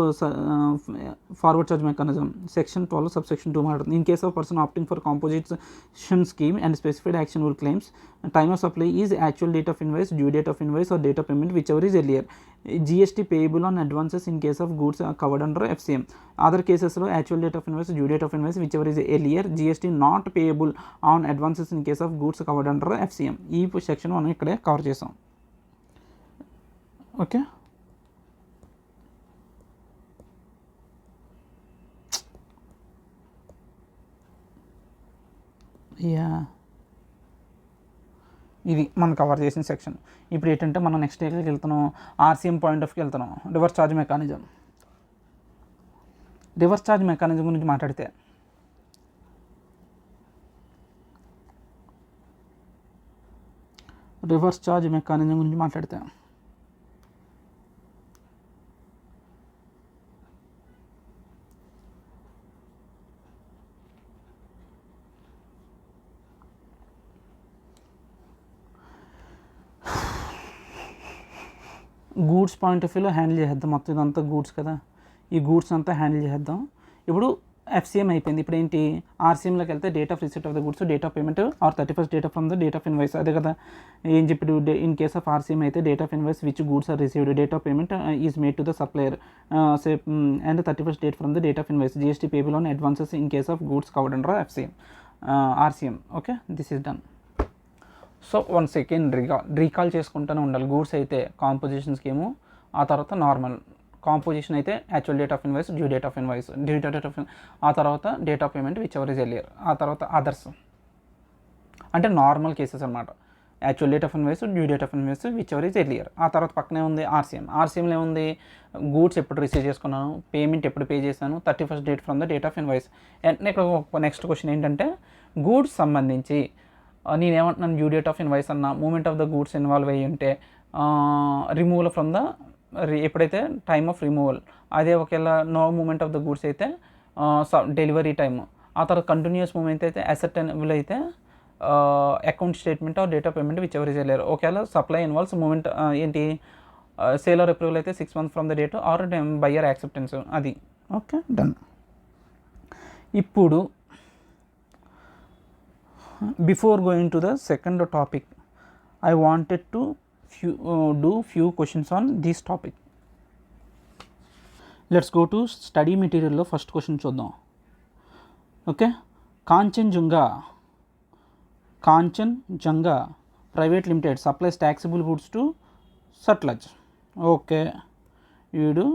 forward charge mechanism section 12 subsection 2 మాట్లాడుతుంది. In case of person opting for composition scheme and specified actionable claims, time of supply is actual date of invoice, due date of invoice or date of payment whichever is earlier. GST payable on advances in case of goods covered under FCM. Other కేసెస్లో actual date of invoice, due date of invoice whichever is earlier. GST not payable on advances in case of goods covered under FCM. ఈ section మనం ఇక్కడే cover చేసాం. Okay, ఇది మనం cover చేసిన section. ఇప్పుడు ఏంటంటే మనం నెక్స్ట్ ఎక్కడికి వెళ్తున్నాం, RCM పాయింట్ ఆఫ్కి వెళ్తున్నాం. Reverse charge mechanism. Reverse charge mechanism గురించి మాట్లాడితే గూడ్స్ పాయింట్ ఆఫ్ వ్యూలో హ్యాండిల్ చేద్దాం. మొత్తం ఇదంతా గూడ్స్ కదా, ఈ గూడ్స్ అంతా హ్యాండిల్ చేద్దాం. ఇప్పుడు FCM అయిపోయింది. ఇప్పుడు ఏంటి, RCMలోకి వెళ్తే date of receipt of the goods, date of payment or 31st date from the date of invoice. అదే కదా ఏం చెప్పాడు, ఇన్ కేస్ ఆఫ్ RCM అయితే date of invoice which goods are received, date of payment is made to the supplier and 31st date from the date of invoice. GST payable on advances in case of goods covered under RCM. Okay, this is done. So one second recall చేసుకుంటూనే ఉండాలి. Goods అయితే composition scheme, ఆ తర్వాత normal composition అయితే actual date of invoice, due date of invoice, ఆ తర్వాత date of payment whichever is earlier, ఆ తర్వాత అదర్స్ అంటే నార్మల్ కేసెస్ అనమాట. Actual date of invoice, due date of invoice whichever is earlier. ఆ తర్వాత పక్కనే ఉంది ఆర్సీఎంలో ఏముంది, గూడ్స్ ఎప్పుడు రిసీవ్ చేసుకున్నాను, పేమెంట్ ఎప్పుడు పే చేశాను, 31st date from the date of invoice. ఇక్కడ నెక్స్ట్ క్వశ్చన్ ఏంటంటే గూడ్స్ సంబంధించి నేనేమంటున్నాను, డ్యూ డేట్ ఆఫ్ ఇన్వాయిస్ అన్న movement of the goods involve అయ్యి ఉంటే రిమూవల్ ఫ్రమ్ ద ఎప్పుడైతే టైమ్ ఆఫ్ రిమూవల్, అదే ఒకవేళ no movement of the goods అయితే డెలివరీ టైమ్, ఆ తర్వాత కంటిన్యూస్ మూమెంట్ అయితే అసెప్టబుల్ అయితే account statement or date of payment whichever is earlier. ఒకవేళ సప్లై ఇన్వాల్వ్స్ మూమెంట్ ఏంటి సేల్ ఆర్ అప్రూవల్ అయితే 6 months from the date are buyer acceptance, అది okay done. ఇప్పుడు before going to the second topic I wanted to do few questions on this topic. Let's go to study material లో first question చూద్దాం. Okay, Kanchenjunga private limited supplies taxable goods to Sutlej. Okay, వీడు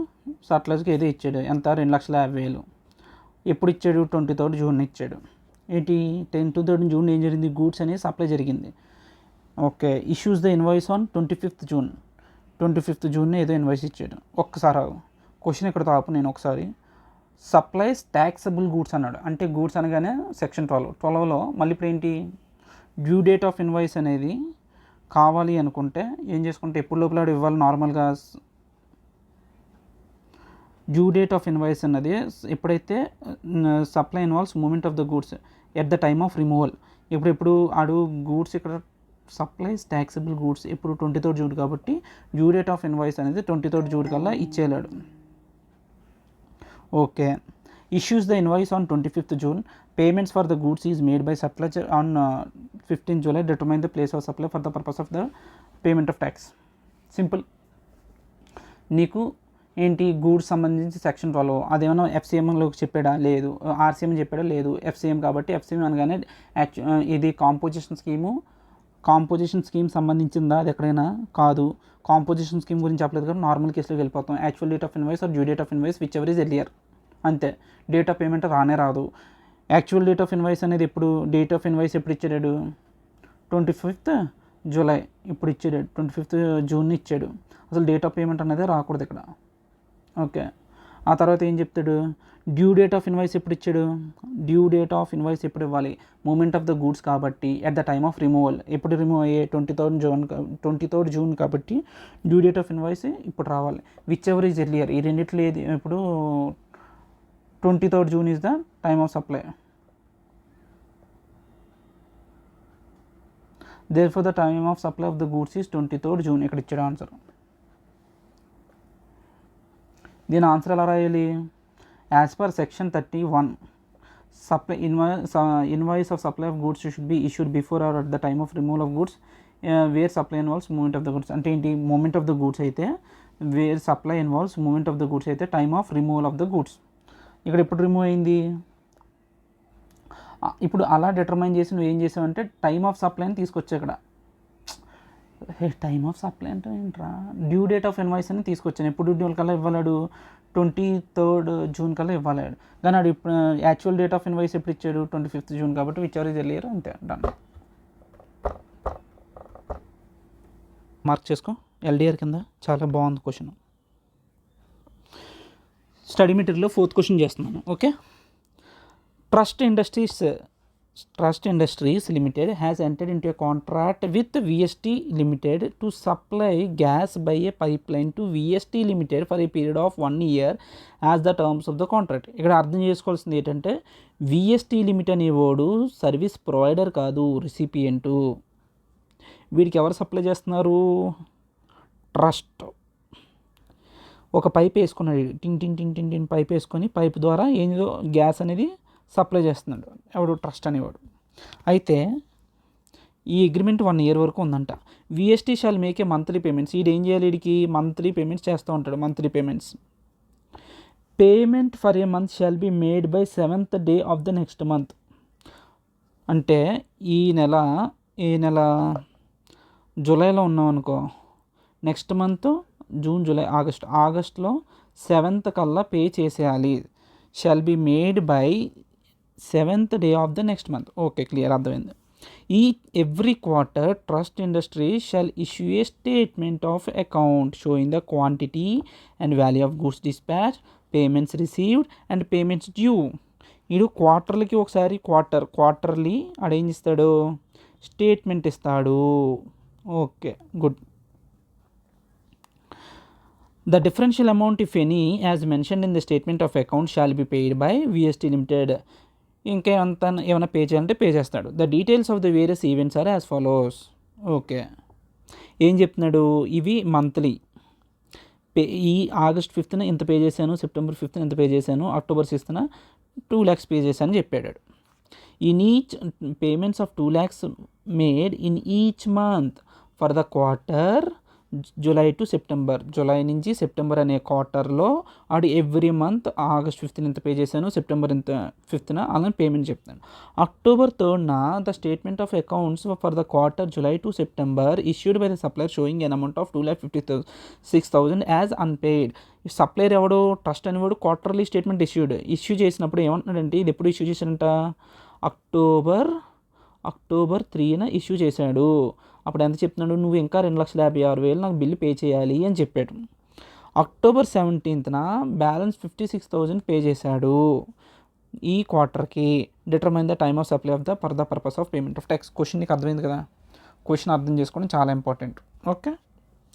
సట్లజ్కి ఏదో ఇచ్చాడు, ఎంత 2,50,000. ఎప్పుడు ఇచ్చాడు, 23rd June ఇచ్చాడు. ఏంటి 23rd June ఏం జరిగింది, గూడ్స్ అనేది సప్లై జరిగింది. Okay, issues the invoice on 25th June. 25th June ఏదో ఇన్వాయిస్ ఇచ్చాడు. ఒక్కసారి క్వశ్చన్ ఇక్కడ తాపు, నేను ఒకసారి సప్లైస్ ట్యాక్సబుల్ గూడ్స్ అన్నాడు, అంటే గూడ్స్ అనగానే సెక్షన్ 12లో మళ్ళీ ఇప్పుడు ఏంటి, డ్యూ డేట్ ఆఫ్ ఇన్వాయిస్ అనేది కావాలి అనుకుంటే ఏం చేసుకుంటే ఎప్పుడు లోపల ఇవ్వాలి, నార్మల్గా డ్యూ డేట్ ఆఫ్ ఇన్వాయిస్ అన్నది ఎప్పుడైతే supply involves movement of the goods at the time of removal. ఎప్పుడు ఆడు గూడ్స్ ఇక్కడ సప్లైస్ ట్యాక్సబుల్ గూడ్స్ ఇప్పుడు 23rd June కాబట్టి డ్యూ డేట్ ఆఫ్ ఇన్వాయిస్ అనేది 23rd June కల్లా ఇచ్చేయాడు. Okay, issues the invoice on 25th June. Payments for the goods is made by supplier on 15th July. Determine the place of supply for the purpose of the payment of tax. Simple. నీకు ఏంటి goods సంబంధించి section 12 అదేమన్నా ఎఫ్సిఎంలోకి చెప్పాడా, లేదు. RCM చెప్పాడా, లేదు. ఎఫ్సిఎం కాబట్టి ఎఫ్సిఎం అనగానే ఇది కాంపోజిషన్ స్కీమ్ సంబంధించిందా, అది ఎక్కడైనా కాదు. కాంపోజిషన్ స్కీమ్ గురించి చెప్పలేదు కాబట్టి నార్మల్ కేసులోకి వెళ్ళిపోతాం. Actual date of invoice or due date of invoice whichever is earlier, అంతే. డేట్ ఆఫ్ పేమెంట్ రానే రాదు. యాక్చువల్ డేట్ ఆఫ్ ఇన్వాయిస్ అనేది ఎప్పుడు, డేట్ ఆఫ్ ఇన్వాయిస్ ఎప్పుడు ఇచ్చాడు, 25th July ఇప్పుడు ఇచ్చాడు, 25th June ఇచ్చాడు. అసలు డేట్ ఆఫ్ పేమెంట్ అనేది రాకూడదు ఇక్కడ. ఓకే, ఆ తర్వాత ఏం చెప్తాడు, డ్యూ డేట్ ఆఫ్ ఇన్వాయిస్ ఎప్పుడు ఇచ్చాడు, డ్యూ డేట్ ఆఫ్ ఇన్వాయిస్ ఎప్పుడు ఇవ్వాలి, మూమెంట్ ఆఫ్ ద గూడ్స్ కాబట్టి at the time of removal, ఎప్పుడు రిమూవ్ అయ్యే 23rd June కాబట్టి డ్యూ డేట్ ఆఫ్ ఇన్వాయిస్ ఇప్పుడు రావాలి. విచ్ ఎవర్ ఈజ్ ఎర్లియర్, ఈ రెండిట్లో ఏది, ఇప్పుడు 23rd June is the time of supply. therefore the time of supply of the goods is 23rd June. ఇక్కడ ఇచ్చాడు ఆన్సర్. దీని ఆన్సర్ ఎలా రాయాలి, as per section 31 supply invoice of supply of goods should be issued before or at the time of removal of goods where supply involves movement of the goods. అంటే ఏంటి, movement of the goods అయితే where supply involves movement of the goods అయితే time of removal of the goods. ఇక్కడ ఎప్పుడు remove అయింది, ఇప్పుడు అలా determine చేసి నువ్వు ఏం చేసావంటే టైమ్ ఆఫ్ సప్లైని తీసుకొచ్చా ఇక్కడ. టైమ్ ఆఫ్ సప్లై అంటే ఏంట్రా, డ్యూ డేట్ ఆఫ్ ఇన్వాయిస్ అని తీసుకొచ్చాను. ఎప్పుడు డ్యూ కల్లా ఇవ్వలేడు, 23rd June కల్లా ఇవ్వలేడు. కానీ అది ఇప్పుడు యాక్చువల్ డేట్ ఆఫ్ ఇన్వాయిస్ ఎప్పుడు ఇచ్చాడు, 25th June కాబట్టి విచ్ ఎవర్ ఇస్ ఎర్లియర్, అంతే డన్. మార్క్ చేసుకో ఎల్డిఆర్ కింద. చాలా బాగుంది క్వశ్చన్. స్టడీ మెటీరియల్లో 4th క్వశ్చన్ చేస్తున్నాను. Okay, Trust Industries Limited has entered into a contract with VST Limited to supply gas by a pipeline to VST Limited for a period of 1 year as the terms of the contract. ఇక్కడ అర్థం చేసుకోవాల్సింది ఏంటంటే VST Limited అనేవాడు service provider కాదు, రిసిపియంటు. వీడికి ఎవరు supply చేస్తున్నారు, trust. ఒక పైప్ వేసుకున్నాడు, టింగ్ టింగ్ టింగ్ టింగ్ టింగ్ పైప్ వేసుకొని పైప్ ద్వారా ఏందో గ్యాస్ అనేది సప్లై చేస్తున్నాడు ఎవడు, ట్రస్ట్ అనేవాడు. అయితే ఈ అగ్రిమెంట్ 1 year వరకు ఉందంట. VST shawl make a monthly payments. వీడు ఏం చేయాలి, వీడికి మంత్లీ పేమెంట్స్ చేస్తూ ఉంటాడు. Monthly payment for a month shall be made by 7th day of the next month. అంటే ఈ నెల జూలైలో ఉన్నాం అనుకో, నెక్స్ట్ మంత్ జూన్ జూలై ఆగస్ట్లో 7th కల్లా పే చేసేయాలి. Shall be made by 7th day of the next month. Okay, clear, అర్థమైంది. Every quarter, Trust Industries shall issue a statement of account showing the quantity and value of goods dispatched, payments received and payments due. వీడు క్వార్టర్లీకి ఒకసారి quarterly అడేం ఇస్తాడు, statement ఇస్తాడు. Okay, good. The differential amount, if any, as mentioned in the statement of account shall be paid by VST Limited. ఇంకా ఏమైనా pay చేయాలంటే pay చేస్తాడు. The details of the various events are as follows. Okay, ఏం చెప్తున్నాడు, ఇవి monthly ఈ August 5th ఇంత pay చేశాను, September 5th ఇంత పే చేశాను, October 6th 2 lakhs పే చేశాను అని చెప్పాడు. In each payments of 2 lakhs made in each month for the quarter July to September. July నుంచి సెప్టెంబర్ అనే క్వార్టర్లో ఆడు ఎవ్రీ మంత్ August 5th ఇంత పే చేశాను, September 5th అలా పేమెంట్ చెప్తాను. October 3rd the statement of accounts for the quarter July to September issued by the supplier showing an amount of 2,56,000 as unpaid. Supplier ఎవడు, trust అనేవాడు quarterly statement issue చేసినప్పుడు ఏమంటున్నాడంటే, ఇది ఎప్పుడు issue చేశాడంట, October 3న issue చేశాడు. అప్పుడు ఎంత చెప్తున్నాడు, నువ్వు ఇంకా 2,56,000 నాకు బిల్లు పే చేయాలి అని చెప్పాడు. October 17th బ్యాలెన్స్ 56,000 పే చేశాడు ఈ క్వార్టర్కి. Determine the time of supply of the for the purpose of payment of tax. Question నీకు అర్థమైంది కదా, క్వశ్చన్ అర్థం చేసుకోవడం చాలా ఇంపార్టెంట్. ఓకే,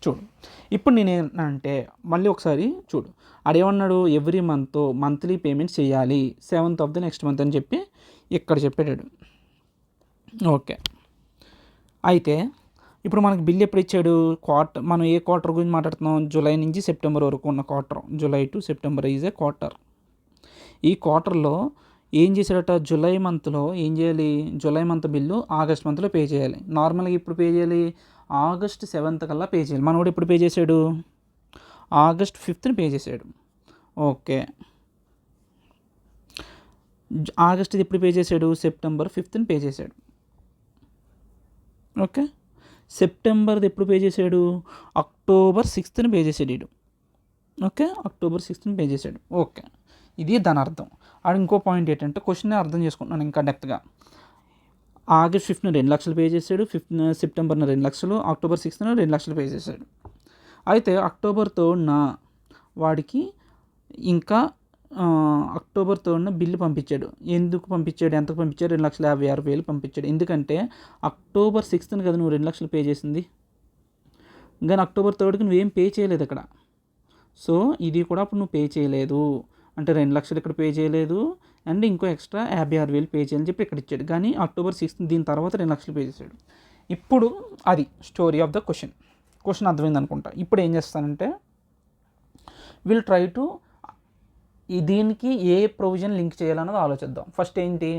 చూడు ఇప్పుడు నేనేంటంటే మళ్ళీ ఒకసారి చూడు, అదేమన్నాడు, ఎవ్రీ మంత్లీ పేమెంట్స్ చేయాలి 7th of the next month అని చెప్పి ఇక్కడ చెప్పాడు. ఓకే, అయితే ఇప్పుడు మనకి బిల్ ఎప్పుడు ఇచ్చాడు, మనం ఏ క్వార్టర్ గురించి మాట్లాడుతున్నాం, జూలై నుంచి సెప్టెంబర్ వరకు ఉన్న quarter. July to September is a quarter. ఈ క్వార్టర్లో ఏం చేశాడట, జూలై మంత్లో ఏం చేయాలి, జూలై మంత్ బిల్లు ఆగస్ట్ మంత్లో పే చేయాలి. నార్మల్గా ఇప్పుడు పే చేయాలి, August 7th కల్లా పే చేయాలి. మనోడు ఇప్పుడు పే చేశాడు, August 5th పే చేశాడు. ఓకే, ఆగస్ట్ ఎప్పుడు పే చేశాడు, September 5th పే చేశాడు. ఓకే, సెప్టెంబర్ది ఎప్పుడు పే చేశాడు, October 6th పే చేసాడు వీడు. ఓకే, October 6th పే చేశాడు. ఓకే, ఇది దాని అర్థం. అది ఇంకో పాయింట్ ఏంటంటే, క్వశ్చన్ అర్థం చేసుకుంటున్నాను ఇంకా డెప్త్గా. August 5th 2 lakhs పే చేశాడు, September 2 lakhs, October 6th 2 lakhs pay చేశాడు. అయితే October 3rd వాడికి ఇంకా October 3rd బిల్లు పంపించాడు. ఎందుకు పంపించాడు, ఎంతకు పంపించాడు, 2,56,000 పంపించాడు. ఎందుకంటే October 6th కదా నువ్వు 2 lakhs పే చేసింది, కానీ October 3rd నువ్వేం పే చేయలేదు ఇక్కడ. సో ఇది కూడా అప్పుడు నువ్వు పే చేయలేదు, అంటే 2 lakhs ఇక్కడ పే చేయలేదు, అండ్ ఇంకో ఎక్స్ట్రా 56,000 పే చేయాలని చెప్పి ఇక్కడ ఇచ్చాడు. కానీ October 6th దీని తర్వాత 2 lakhs పే చేశాడు. ఇప్పుడు అది స్టోరీ ఆఫ్ ద క్వశ్చన్ అర్థమైంది అనుకుంటా. ఇప్పుడు ఏం చేస్తానంటే, విల్ ట్రై టు దీనికి ఏ ప్రొవిజన్ లింక్ చేయాలన్నది ఆలోచిద్దాం. ఫస్ట్ ఏంటి,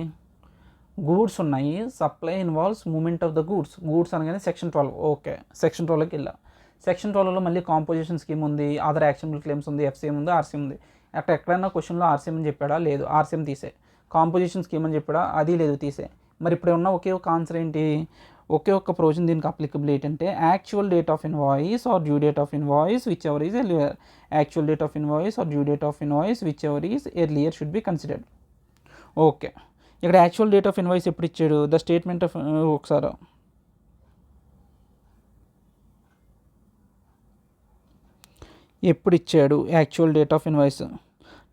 గూడ్స్ ఉన్నాయి, supply involves movement of the goods అనగానే Section 12. ఓకే, Section 12లోకి వెళ్ళా. Section 12లో మళ్ళీ కాంపోజిషన్ స్కీమ్ ఉంది, అదర్ యాక్షనబుల్ క్లెయిమ్స్ ఉంది, FCM ఉంది, RCM ఉంది. ఎక్కడైనా క్వశ్చన్లో RCM అని చెప్పాడా, లేదు, RCM తీసే. కాంపోజిషన్ స్కీమ్ అని చెప్పాడా, అది లేదు, తీసే. మరి ఇప్పుడు ఉన్న ఒకే ఒక ఆన్సర్ ఏంటి, ఒకే ఒక్క ప్రొవిజన్ దీనికి అప్లికబుల్ ఏంటంటే, actual date of invoice or due date of invoice whichever is earlier. Actual date of invoice or due date of invoice whichever is earlier should be considered. Okay, ఇక్కడ actual date of invoice ఎప్పుడు ఇచ్చాడు, the statement of, ఒకసారి ఎప్పుడు ఇచ్చాడు actual date of invoice,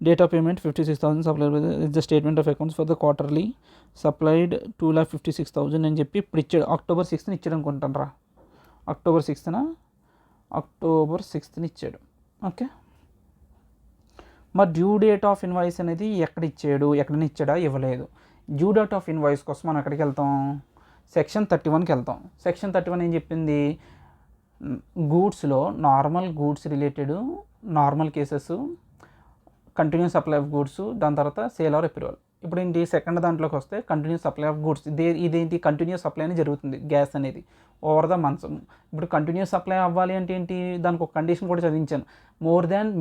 date of payment 56,000 supplied is the statement of accounts for the quarterly supplied 2,56,000 అని చెప్పి ఇప్పుడు ఇచ్చాడు. October 6th ఇచ్చాడు అనుకుంటాను రా, October 6th ఇచ్చాడు. ఓకే, మరి డ్యూ డేట్ ఆఫ్ ఇన్వాయిస్ అనేది ఎక్కడ ఇచ్చాడు, ఎక్కడైనా ఇచ్చాడా, ఇవ్వలేదు. డ్యూ డేట్ ఆఫ్ ఇన్వాయిస్ కోసం మనం ఎక్కడికి వెళ్తాం, Section 31కి వెళ్తాం. Section 31 ఏం చెప్పింది, గూడ్స్లో normal goods related normal cases, continuous supply of goods, దాని తర్వాత సేల్ ఆర్ అప్రూవల్. ఇప్పుడు ఏంటి, సెకండ్ దాంట్లోకి వస్తే కంటిన్యూస్ సప్లై ఆఫ్ గూడ్స్. ఇదేంటి, కంటిన్యూస్ సప్లై అనేది జరుగుతుంది గ్యాస్ అనేది ఓవర్ ద మంత్స్. ఇప్పుడు కంటిన్యూస్ సప్లై అవ్వాలి అంటే ఏంటి, దానికి ఒక కండిషన్ కూడా చదివించాను,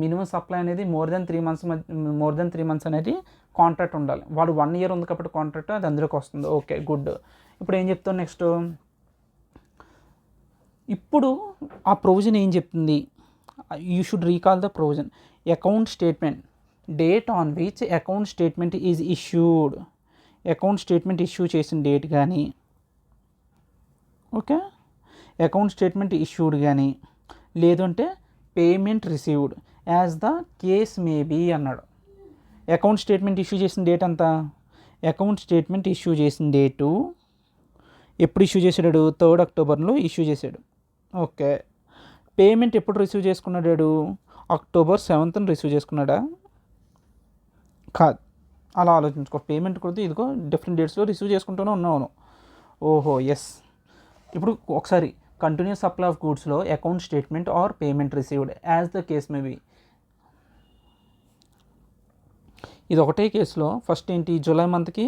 మినిమం సప్లై అనేది మోర్ దెన్ 3 months అనేది కాంట్రాక్ట్ ఉండాలి. వాడు 1 year ఉంది కాబట్టి కాంట్రాక్ట్, అది అందులోకి వస్తుంది. Okay, good. ఇప్పుడు ఏం చెప్తాను నెక్స్ట్, ఇప్పుడు ఆ ప్రొవిజన్ ఏం చెప్తుంది, you should recall the provision. Account statement, date on which account statement is issued, account statement issue చేసిన డేట్ కానీ, ఓకే, అకౌంట్ స్టేట్మెంట్ ఇష్యూడ్ కానీ, లేదంటే payment received as the case may be అన్నాడు. Account statement issue చేసిన date అంతా, account statement issue చేసిన date ఎప్పుడు issue చేశాడు? 3rd అక్టోబర్లో ఇష్యూ చేశాడు. ఓకే, పేమెంట్ ఎప్పుడు రిసీవ్ చేసుకున్నాడు? October 7th రిసీవ్ చేసుకున్నాడా? కాదు, అలా ఆలోచించుకో. పేమెంట్ కూడా ఇదిగో డిఫరెంట్ డేట్స్లో రిసీవ్ చేసుకుంటూనే ఉన్నాను. ఓహో ఎస్. ఇప్పుడు ఒకసారి కంటిన్యూస్ సప్లై ఆఫ్ గూడ్స్లో account statement or payment received as the case may be. ఇది ఒకటే కేసులో ఫస్ట్ ఏంటి, జూలై మంత్కి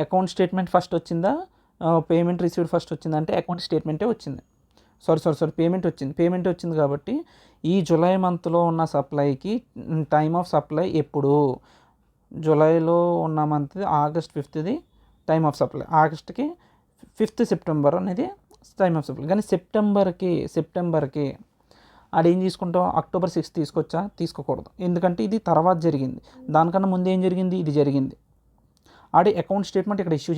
అకౌంట్ స్టేట్మెంట్ ఫస్ట్ వచ్చిందా, పేమెంట్ రిసీవ్డ్ ఫస్ట్ వచ్చిందా అంటే అకౌంట్ స్టేట్మెంటే వచ్చింది. సారీ పేమెంట్ వచ్చింది కాబట్టి ఈ జూలై మంత్లో ఉన్న సప్లైకి టైమ్ ఆఫ్ సప్లై ఎప్పుడు? జూలైలో ఉన్న month August 5th time of supply, ఆగస్ట్కి 5th September అనేది టైమ్ ఆఫ్ సప్లై. కానీ సెప్టెంబర్కి ఆడేం తీసుకుంటాం? October 6th తీసుకొచ్చా? తీసుకోకూడదు, ఎందుకంటే ఇది తర్వాత జరిగింది. దానికన్నా ముందు ఏం జరిగింది? ఇది జరిగింది. ఆడి అకౌంట్ స్టేట్మెంట్ ఇక్కడ ఇష్యూ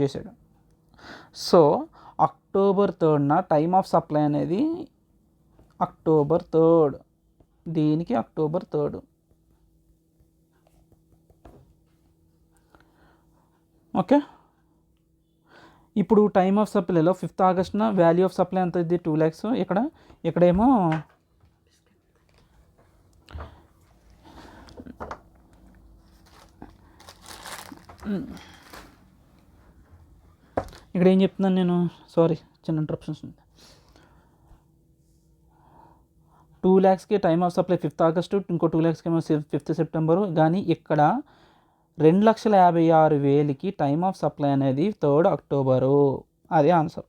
చేశాడు. So October 3rd time of supply అనేది October 3rd, దీనికి October 3rd. ఓకే, ఇప్పుడు టైమ్ ఆఫ్ సప్లైలో 5th August value of supply ఎంత? ఇది 2 lakhs. ఇక్కడేమో ఇక్కడ ఏం చెప్తున్నాను నేను, సారీ చిన్న ఇంటరప్షన్స్ ఉంది. 2 lakhsకి time of supply 5th August, ఇంకో 2 lakhsకి ఏమో 5th September. కానీ ఇక్కడ 2,56,000కి టైమ్ ఆఫ్ సప్లై అనేది 3rd October. అదే ఆన్సర్.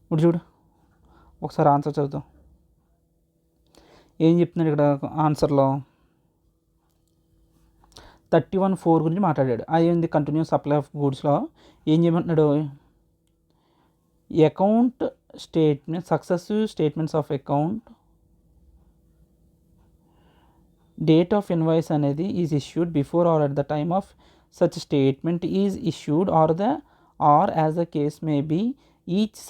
ఇప్పుడు చూడు ఒకసారి ఆన్సర్ చదువుతాం. ఏం చెప్తున్నాడు ఇక్కడ ఆన్సర్లో? 31/4 గురించి మాట్లాడాడు. అదేంది కంటిన్యూస్ సప్లై ఆఫ్ గూడ్స్లో ఏం చేయమంటున్నాడు? Account statement, successive statements of account, date of invoice అనేది is issued before or at the time of such statement is issued or as the case may be each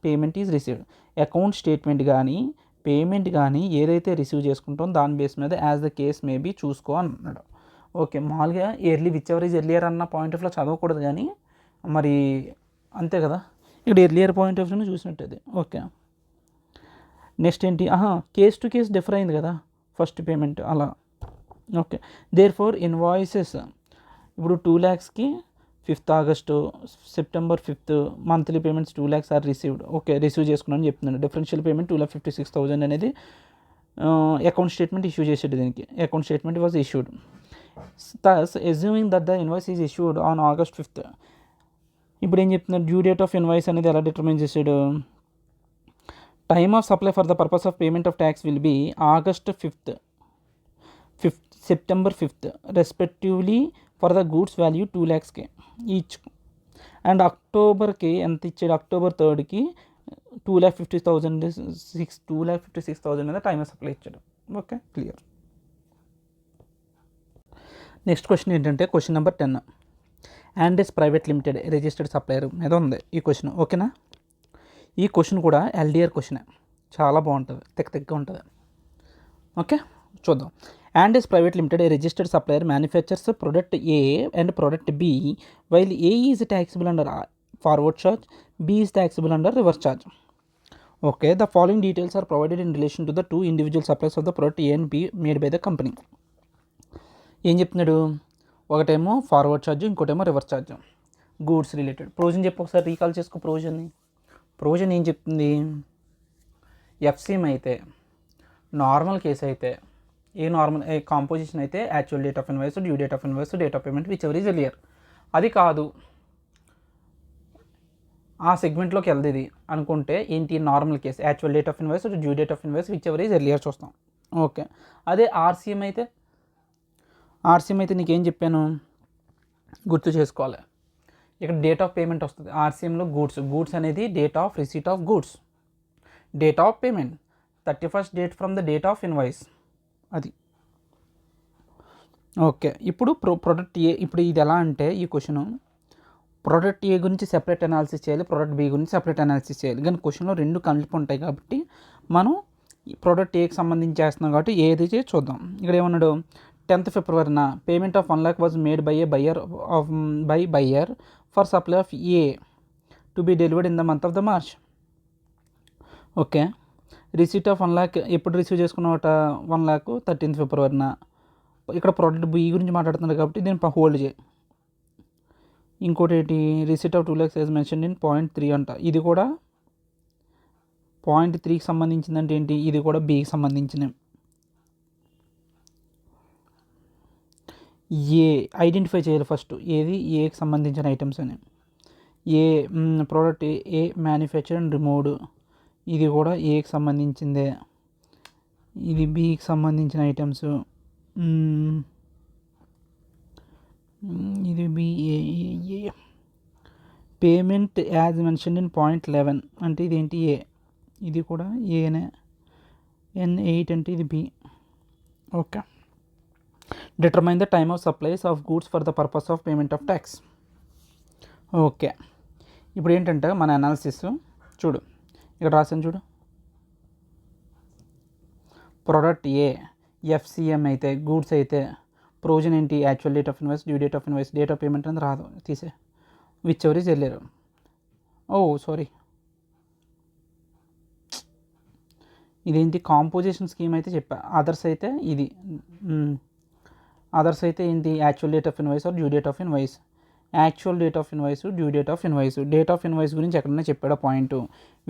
payment is received. Account statement కానీ payment కానీ ఏదైతే receive చేసుకుంటాం దాని base మీద as the case may be చూసుకో అన్నాడు. Okay, మామూలుగా whichever is earlier అన్న పాయింట్ ఆఫ్ వ్యూలో చదవకూడదు, కానీ మరి అంతే కదా, ఇక్కడ ఎర్లియర్ పాయింట్ ఆఫ్ వ్యూని చూసినట్టు. ఓకే, నెక్స్ట్ ఏంటి? కేస్ టు కేస్ డిఫర్ అయింది కదా ఫస్ట్ పేమెంట్ అలా. ఓకే, దేర్ ఫోర్ ఇన్వాయిసెస్ ఇప్పుడు 2 lakhsకి 5th August, September 5th monthly payments 2 lakhs are received. Okay, receive చేసుకున్నాను చెప్తున్నాను. డిఫరెన్షియల్ పేమెంట్ 2,56,000 అనేది అకౌంట్ స్టేట్మెంట్ ఇష్యూ చేసేది. దీనికి account statement was issued. Thus assuming that the invoice is issued on August 5th. ఇప్పుడు ఏం చెప్తున్నారు? డ్యూ డేట్ ఆఫ్ ఇన్వాయిస్ అనేది ఎలా డిటర్మైన్ చేసాడు? Time of supply for the purpose of payment of tax will be August 5th, September 5th respectively for the goods value 2 lakhsకి each. And అక్టోబర్కి ఎంత ఇచ్చాడు? October 3rdకి 2,56,000 మీద టైమ్ ఆఫ్ సప్లై ఇచ్చాడు. Okay, clear. నెక్స్ట్ క్వశ్చన్ ఏంటంటే question number 10. Andes private limited registered supplier మీద ఉంది ఈ క్వశ్చన్. ఓకేనా, ఈ క్వశ్చన్ కూడా LDR క్వశ్చనే, చాలా బాగుంటుంది, తెక్కగా ఉంటుంది. ఓకే, చూద్దాం. Andes private limited a registered supplier manufactures product A and product B while A is taxable under forward charge, B is taxable under reverse charge. Okay, the following details are provided in relation to the 2 individual supplies of the product A and B made by the company. ఏం చెప్తున్నాడు? ఒకటేమో forward charge, ఇంకోటేమో reverse charge, goods related. Provision చెప్పి ఒకసారి recall చేసుకో. Provision ఏం చెప్తుంది? FCM అయితే, నార్మల్ కేసు అయితే, ఏ కాంపోజిషన్ అయితే actual date of invoice, due date of invoice, date of payment whichever is earlier. అది కాదు, ఆ సెగ్మెంట్లోకి వెళ్దేది అనుకుంటే ఏంటి? Normal case actual date of invoice, due date of invoice whichever is earlier చూస్తాం. Okay, అదే RCM అయితే నీకేం చెప్పాను గుర్తు చేసుకోవాలి. ఇక్కడ డేట్ ఆఫ్ పేమెంట్ వస్తుంది. RCMలో గూడ్స్ అనేది date of receipt of goods, date of payment, 31st date from the date of invoice. అది ఓకే. ఇప్పుడు ప్రోడక్ట్ ఏ, ఇప్పుడు ఇది ఎలా అంటే ఈ క్వశ్చను ప్రోడక్ట్ ఏ గురించి సెపరేట్ అనాలిసిస్ చేయాలి, ప్రోడక్ట్ బి గురించి సెపరేట్ అనాలిసిస్ చేయాలి. కానీ క్వశ్చన్లో రెండు కలిపి ఉంటాయి కాబట్టి మనం ప్రోడక్ట్ ఏకి సంబంధించి చేస్తున్నాం కాబట్టి ఏది చూద్దాం. ఇక్కడ ఏమన్నాడు, 10th ఫిబ్రవరిన payment of 1 lakh was made by a buyer for supply of A to be delivered in the month of the March. Okay. Receipt of 1 lakh ఎప్పుడు రిసీవ్ చేసుకున్నమాట, 1 lakh 13th ఫిబ్రవరిన. ఇక్కడ ప్రోడక్ట్ బి గురించి మాట్లాడుతున్నారు కాబట్టి దీన్ని హోల్డ్ చేయి. ఇంకోటి ఏంటి, receipt of 2 lakhs as mention in point 3 అంట. ఇది కూడా పాయింట్ 3కి సంబంధించిందంటే ఏంటి, ఇది కూడా బికి సంబంధించిన. ఏ ఐడెంటిఫై చేయాలి ఫస్ట్, ఏది ఏకి సంబంధించిన ఐటమ్స్ అని. A product A manufacture and removed, ఇది కూడా ఏకి సంబంధించిందే. ఇది బికి సంబంధించిన ఐటమ్స్. ఇది B. A payment as mention in point 11 అంటే ఇదేంటి ఏ, ఇది కూడా ఏనే. N8 అంటే ఇది B. Okay. Determine the time of supplies of goods for the purpose of payment of tax. Okay. ఇప్పుడు ఏంటంటే మన అనాలిసిస్ చూడు, ఇక్కడ రాసాను చూడు. ప్రోడక్ట్ ఏ ఎఫ్సిఎం అయితే, గూడ్స్ అయితే ప్రొవిజన్ ఏంటి, actual date of invoice, due date of invoice, date of payment అనేది రాదు, తీసే. Whichever is earlier. Sorry, ఇదేంటి కాంపోజిషన్ స్కీమ్ అయితే చెప్పా. అదర్స్ అయితే ఇది, అదర్స్ అయితే ఏంటి, actual date of invoice or due date of invoice. Actual date of invoice, due date of invoice. Date of invoice గురించి ఎక్కడైనా చెప్పాడో పాయింట్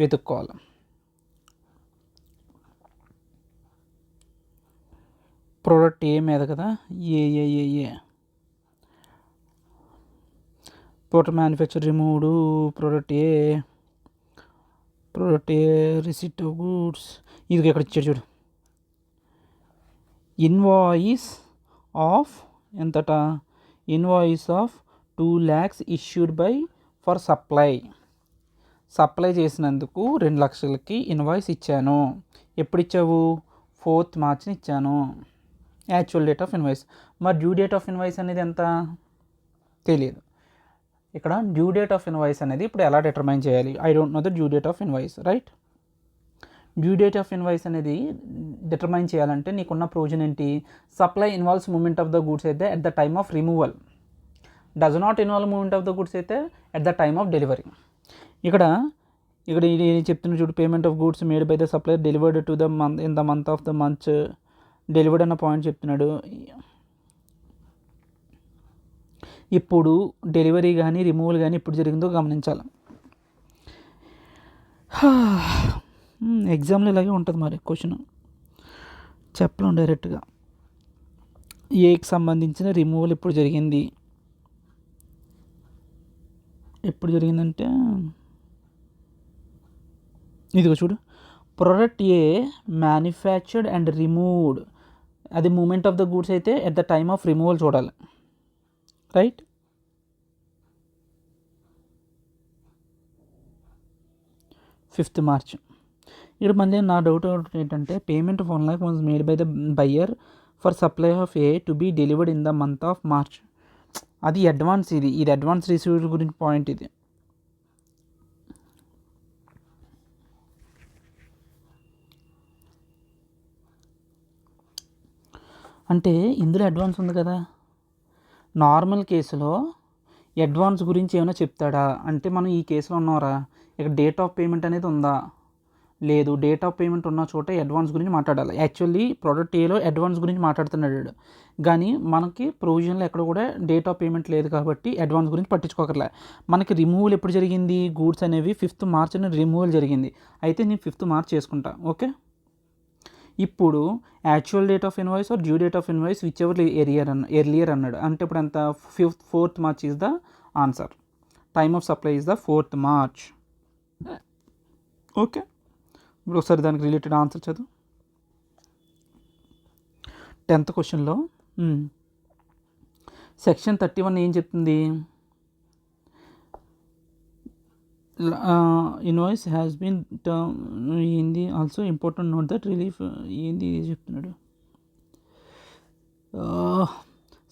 వెతుక్కోవాలి. ప్రోడక్ట్ ఏ మీద కదా, ఏ product manufacture removed, product A receipt of goods. ఇది ఎక్కడ ఇచ్చాడు చూడు, ఇన్వాయిస్ ఆఫ్ ఎంతట, invoice of 2 lakhs issued by for supply చేసినందుకు 2 లక్షలకి ఇన్వాయిస్ ఇచ్చాను. ఎప్పుడు ఇచ్చావు, 4th March ఇచ్చాను. Actual date of invoice. మరి డ్యూ డేట్ ఆఫ్ ఇన్వాయిస్ అనేది ఎంత తెలియదు. ఇక్కడ డ్యూ డేట్ ఆఫ్ ఇన్వాయిస్ అనేది ఇప్పుడు ఎలా డిటర్మైన్ చేయాలి, I don't know the due date of invoice, right. Due date of invoice అనేది డిటర్మైన్ చేయాలంటే నీకున్న ప్రొవిజన్ ఏంటి, supply involves movement of the goods అయితే at the time of removal, does not involve movement of the goods అయితే at the time of delivery. ఇక్కడ ఇది చెప్తున్న చూడు, payment of goods made by the supply delivered to the month in the month of the month. Delivered అన్న point చెప్తున్నాడు. ఇప్పుడు delivery కానీ removal కానీ ఎప్పుడు జరిగిందో గమనించాలి. ఎగ్జామ్లో ఇలాగే ఉంటుంది మరి క్వశ్చన్, చెప్పలేం డైరెక్ట్గా. ఏకి సంబంధించిన రిమూవల్ ఎప్పుడు జరిగింది, ఎప్పుడు జరిగిందంటే ఇదిగో చూడు, product A manufactured and removed, అది మూమెంట్ ఆఫ్ ద గూడ్స్ అయితే at the time of removal చూడాలి, రైట్. Fifth March. ఇక్కడ మళ్ళీ నా డౌట్ ఏంటంటే, payment of 1 lakh was made by the buyer for supply of A to be delivered in the month of March. అది advance, ఇది advance received గురించి point. ఇది అంటే ఇందులో అడ్వాన్స్ ఉంది కదా. నార్మల్ కేసులో అడ్వాన్స్ గురించి ఏమైనా చెప్తాడా అంటే, మనం ఈ కేసులో ఉన్నారా, ఇక డేట్ ఆఫ్ పేమెంట్ అనేది ఉందా, లేదు. డేట్ ఆఫ్ పేమెంట్ ఉన్న చోట అడ్వాన్స్ గురించి మాట్లాడాలి. యాక్చువల్లీ ప్రోడక్ట్ ఏలో అడ్వాన్స్ గురించి మాట్లాడుతున్నాడు, కానీ మనకి ప్రొవిజన్లో ఎక్కడ కూడా డేట్ ఆఫ్ పేమెంట్ లేదు కాబట్టి అడ్వాన్స్ గురించి పట్టించుకోకర్లే. మనకి రిమూవల్ ఎప్పుడు జరిగింది, గూడ్స్ అనేవి 5th March రిమూవల్ జరిగింది. అయితే నేను 5th March చేసుకుంటా, ఓకే. ఇప్పుడు actual date of invoice or due date of invoice whichever earlier అన్నాడు. అంటే ఇప్పుడు ఎంత, 4th March is the answer. Time of supply is the 4th March. Okay. ఇప్పుడు ఒకసారి దానికి రిలేటెడ్ ఆన్సర్ చదువు. 10th క్వశ్చన్లో సెక్షన్ 31 ఏం చెప్తుంది, ఇన్వాయిస్ హ్యాస్ బీన్ ఏంది also important note that relief ఏంది చెప్తున్నాడు.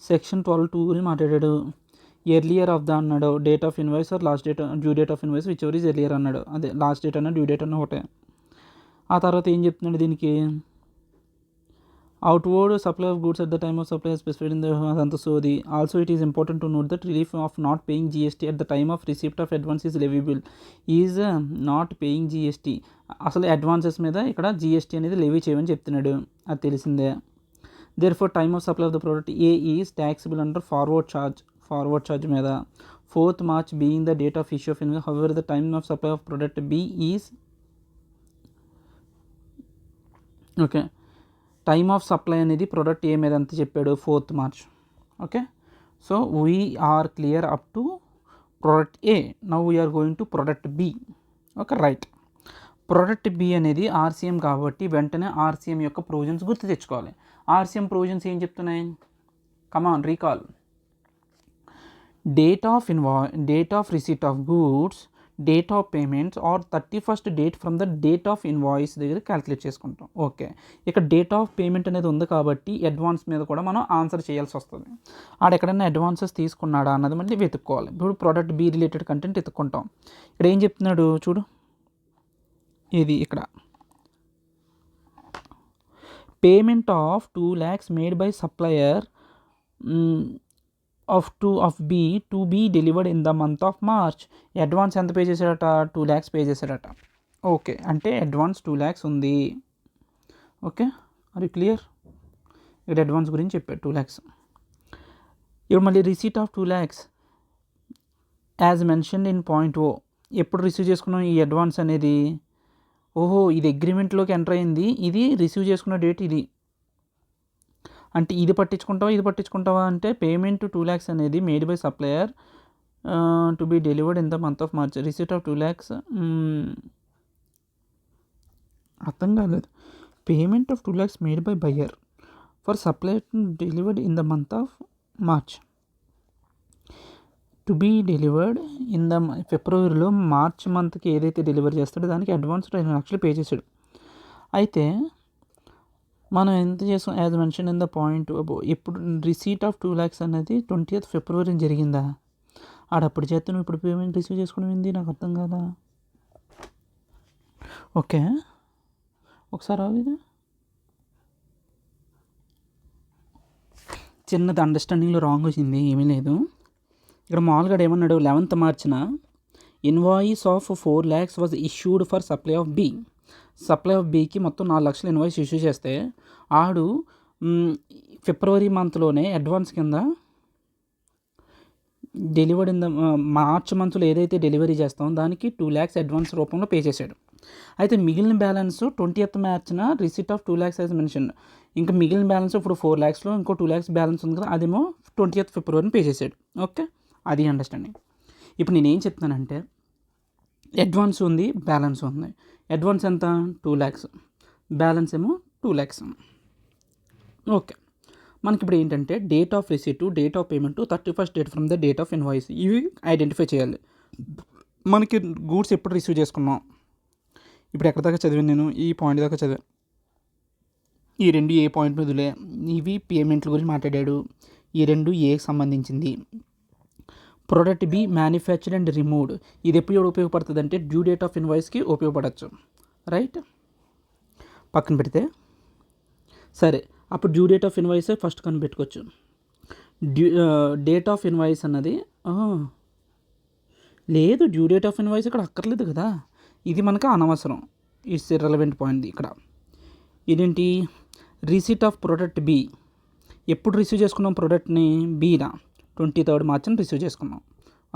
సెక్షన్ 12(2) గురించి మాట్లాడాడు. ఎర్లియర్ ఆఫ్ ద అన్నాడు. Date of invoice or last date, due date of invoice whichever is earlier అన్నాడు. అదే లాస్ట్ డేట్ అన్న డ్యూ డేట్ అన్న ఒకటే. ఆ తర్వాత ఏం చెప్తున్నాడు దీనికి, outward supply of goods at the time of supply specified in the అదంతా సోది. Also it is important to note that relief of not paying GST at the time of receipt of advance is leviable is not paying GST. అసలు అడ్వాన్సెస్ మీద ఇక్కడ GST అనేది levy చేయమని చెప్తున్నాడు, అది తెలిసిందే. Therefore, time of supply of the product A is taxable under forward charge మీద 4th March being the date of issue of invoice. However, the time of supply of product B is okay. Time of supply అనేది product A మీద అంత చెప్పాడు 4th March. Okay, so we are clear up to product A. Now we are going to product B. Okay, right. Product B అనేది RCM కాబట్టి వెంటనే RCM యొక్క provisions గుర్తు తెచ్చుకోవాలి. ఆర్సీఎం ప్రొవిజన్స్ ఏం చెప్తున్నాయి, come on recall. Date of receipt of goods, date of payments or 31st date from the date of invoice దగ్గర calculate చేసుకుంటాం. ఓకే, ఇక్కడ డేట్ ఆఫ్ పేమెంట్ అనేది ఉంది కాబట్టి అడ్వాన్స్ మీద కూడా మనం ఆన్సర్ చేయాల్సి వస్తుంది. ఆడ ఎక్కడైనా అడ్వాన్సెస్ తీసుకున్నాడా అన్నది మళ్ళీ వెతుక్కోవాలి. ఇప్పుడు ప్రోడక్ట్ బి రిలేటెడ్ కంటెంట్ వెతుక్కుంటాం. ఇక్కడ ఏం చెప్తున్నాడు చూడు, ఇది ఇక్కడ payment of 2 lakhs made by supplier of B to be delivered in the month of March. Advance ఎంత పే చేశాడట, 2 lakhs పే చేశాడట. ఓకే, అంటే అడ్వాన్స్ 2 lakhs ఉంది. ఓకే, అది క్లియర్. ఇక్కడ అడ్వాన్స్ గురించి చెప్పాడు 2 lakhs. ఇప్పుడు మళ్ళీ receipt of 2 lakhs as mentioned in point ఓ. ఎప్పుడు రిసీవ్ చేసుకున్నాం ఈ అడ్వాన్స్ అనేది, ఓహో ఇది అగ్రిమెంట్లోకి ఎంటర్ అయింది, ఇది రిసీవ్ చేసుకున్న డేట్ ఇది. అంటే ఇది పట్టించుకుంటావా అంటే పేమెంట్ 2 lakhs అనేది made by supplier to be delivered in the month of March. Receipt of 2 lakhs అర్థం కాలేదు. Payment of 2 lakhs made by buyer for supplier delivered in the month of March to be delivered in the ఫిబ్రవరిలో March మంత్కి ఏదైతే delivery చేస్తాడో దానికి advance 2 lakhs pay చేశాడు. అయితే మనం ఎంత చేసాం, as mention in the point above. ఇప్పుడు రిసీట్ ఆఫ్ 2 lakhs అనేది 20th February జరిగిందా, ఆడప్పుడు చేస్తాను ఇప్పుడు పేమెంట్ రిసీవ్ చేసుకోవడం ఏంది, నాకు అర్థం కాదా. ఓకే, ఒకసారి ఇది చిన్నది అండర్స్టాండింగ్లో రాంగ్ వచ్చింది, ఏమీ లేదు. ఇక్కడ మామూలుగా ఏమన్నాడు, 11th Marchన invoice of 4 lakhs was issued for supply of B. Supply of బికి మొత్తం 4 lakhs ఇన్వాయిస్ ఇష్యూ చేస్తే ఆడు ఫిబ్రవరి మంత్లోనే అడ్వాన్స్ కింద డెలివర్డ్ ఇన్ ద మార్చ్ మంత్లో ఏదైతే డెలివరీ చేస్తామో దానికి 2 lakhs అడ్వాన్స్ రూపంలో పే చేశాడు. అయితే మిగిలిన బ్యాలెన్స్ 20th Marchన receipt of 2 lakhs as mention. ఇంకా మిగిలిన బ్యాలెన్స్ ఇప్పుడు 4 lakhsలో ఇంకో 2 lakhs బ్యాలెన్స్ ఉంది కదా, అదేమో 20th February పే చేశాడు. ఓకే, అది అండర్స్టాండింగ్. ఇప్పుడు నేనేం చెప్తానంటే అడ్వాన్స్ ఉంది, బ్యాలెన్స్ ఉంది. అడ్వాన్స్ ఎంత 2 lakhs, బ్యాలెన్స్ ఏమో 2 lakhs. ఓకే, మనకి ఇప్పుడు ఏంటంటే date of receipt, date of payment, 31st date from the date of invoice, ఇవి ఐడెంటిఫై చేయాలి. మనకి గూడ్స్ ఎప్పుడు రిసీవ్ చేసుకున్నాం, ఇప్పుడు ఎక్కడి దాకా చదివాను నేను, ఈ పాయింట్ దాకా చదివాను. ఈ రెండు ఏ పాయింట్ మీదలే, ఇవి పేమెంట్ల గురించి మాట్లాడాడు. ఈ రెండు ఏకి సంబంధించింది. Product be manufactured and removed, ఇది ఎప్పుడు ఉపయోగపడుతుంది అంటే డ్యూ డేట్ ఆఫ్ ఇన్వాయిస్కి ఉపయోగపడవచ్చు. రైట్, పక్కన పెడితే సరే, అప్పుడు due date of invoice first కనిపెట్టుకోవచ్చు. డేట్ ఆఫ్ ఇన్వాయిస్ అన్నది లేదు, డ్యూ డేట్ ఆఫ్ ఇన్వాయిస్ ఇక్కడ అక్కర్లేదు కదా, ఇది మనకు అనవసరం. ఇట్స్ ఇర్రెలవెంట్ పాయింట్ ఇక్కడ. ఇదేంటి, రిసీట్ ఆఫ్ ప్రోడక్ట్ బి, ఎప్పుడు రిసీవ్ చేసుకున్నాం ప్రోడక్ట్ని, బీనా 23rd Marchన రిసీవ్ చేసుకున్నాం.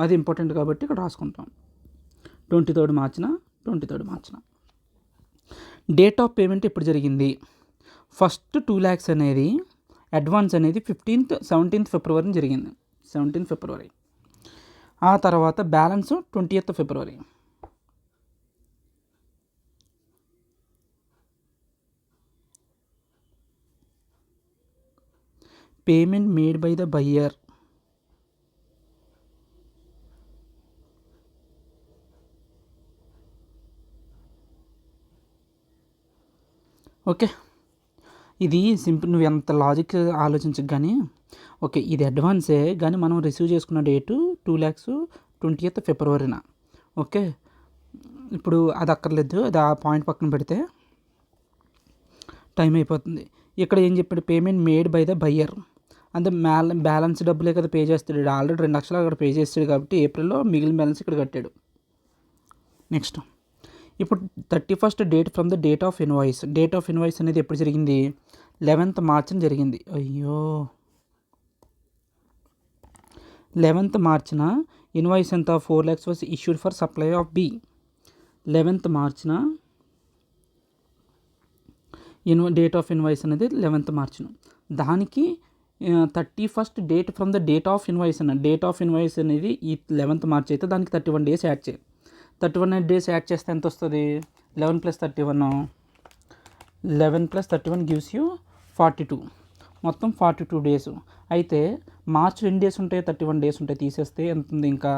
అది ఇంపార్టెంట్ కాబట్టి ఇక్కడ రాసుకుంటాం 23rd Marchన. డేట్ ఆఫ్ పేమెంట్ ఎప్పుడు జరిగింది, ఫస్ట్ 2 lakhs అనేది అడ్వాన్స్ అనేది 17th February జరిగింది, 17th February. ఆ తర్వాత balance 20th February. Payment made by the buyer, okay, ఇది సింపుల్, నువ్వు ఎంత లాజిక్ ఆలోచించకు కానీ. ఓకే, ఇది అడ్వాన్సే కానీ మనం రిసీవ్ చేసుకున్న డేటు 2,20,20th ఫిబ్రవరిన. ఓకే, ఇప్పుడు అది అక్కర్లేదు, అది ఆ పాయింట్ పక్కన పెడితే టైం అయిపోతుంది. ఇక్కడ ఏం చెప్పాడు, payment made by the buyer. అంటే బ్యాలెన్స్ డబ్బులే కదా పే చేస్తాడు, ఆల్రెడీ 2 లక్షలు అక్కడ పే చేస్తాడు కాబట్టి ఏప్రిల్లో మిగిలిన బ్యాలెన్స్ ఇక్కడ కట్టాడు. నెక్స్ట్ ఇప్పుడు 31st date from the date of invoice. Date of invoice అనేది ఎప్పుడు జరిగింది, 11th మార్చిన జరిగింది. అయ్యో, 11th మార్చిన ఇన్వాయిస్ ఎంత, 4 lakhs was issued for supply of B. 11th మార్చిన డేట్ ఆఫ్ ఇన్వాయిస్ అనేది 11th మార్చిన. దానికి 31st date from the date of invoice అన్న. డేట్ ఆఫ్ ఇన్వాయిస్ అనేది ఈ 11th మార్చ్ అయితే దానికి 31 days యాడ్ చేయి. 31 days యాడ్ చేస్తే ఎంత వస్తుంది, 11 + 31. 11 + 31 గివ్స్ యూ 42. మొత్తం 42 days. అయితే మార్చ్ 2 days ఉంటాయి, 31 days ఉంటాయి, తీసేస్తే ఎంత ఉంది, ఇంకా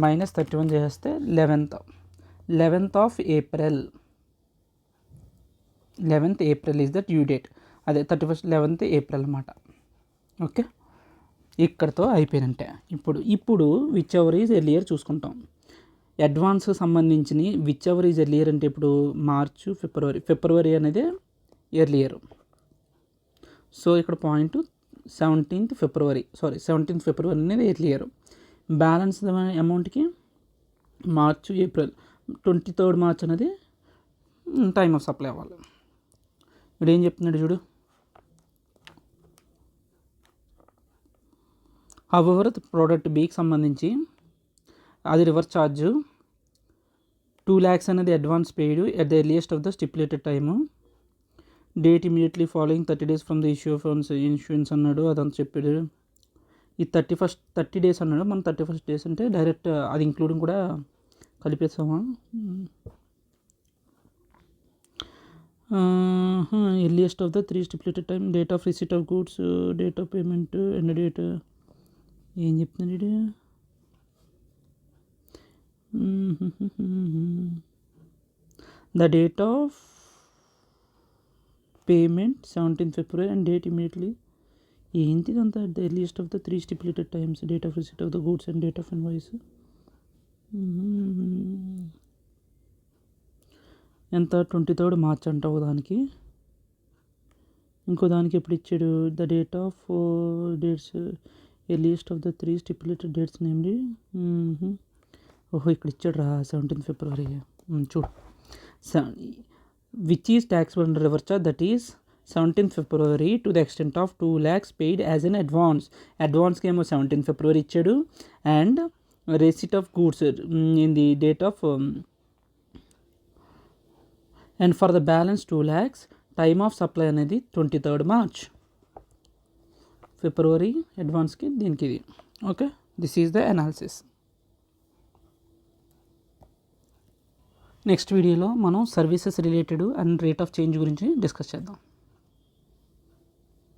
-31 చేస్తే 11th of April. 11th April is the due date. అదే 11th April అన్నమాట. ఓకే, ఇక్కడతో అయిపోయినంటే ఇప్పుడు విచ్ ఎవర్ ఈజ్ ఎర్లియర్ చూసుకుంటాం. అడ్వాన్స్ సంబంధించిన విచ్ ఎవర్ ఈజ్ ఎర్లియర్ అంటే ఇప్పుడు మార్చు, ఫిబ్రవరి అనేది ఎర్లియర్. సో ఇక్కడ పాయింట్ 17th ఫిబ్రవరి అనేది ఎర్లియర్. బ్యాలెన్స్ అమౌంట్కి మార్చు, ఏప్రిల్, 23rd మార్చ్ అనేది టైమ్ ఆఫ్ సప్లై అవ్వాలి. ఇప్పుడు ఏం చెప్తున్నాడు చూడు. హవెవర్ ప్రోడక్ట్ బికి సంబంధించి అది రివర్స్ ఛార్జ్ 2 lakhs అనేది advance paid at the earliest of the stipulated time. Date immediately following 30 days from the issue of insurance అన్నాడు, అదంతా చెప్పాడు. ఈ 30 days అన్నాడు, మనం 31st days అంటే డైరెక్ట్ అది ఇంక్లూడింగ్ కూడా కలిపేసామా. Earliest of the 3 stipulated time, date of receipt of goods, date of payment, end date. ఏం చెప్తున్నాడు, the date of payment 17th February and date immediately. ఏంటిదంతా, the earliest of the 3 stipulated times, date of receipt of the goods and date of invoice. ఎంత, 23rd March అంటావు దానికి. ఇంకో దానికి ఎప్పుడు ఇచ్చాడు, the date of dates earliest of the 3 stipulated dates namely. ఓహో, ఇక్కడ ఇచ్చాడు రా, 17th February. చూడు, which is taxable under reverse charge, that is 17th February to the extent of 2 lakhs paid as an advance. అడ్వాన్స్కి ఏమో 17th February ఇచ్చాడు, and receipt of goods in the date of, and for the balance 2 lakhs time of supply అనేది 23rd March. ఫిబ్రవరి అడ్వాన్స్కి, దీనికి ఇది. Okay, this is the analysis. Next వీడియోలో మనం services related and rate of change గురించి discuss చేద్దాం.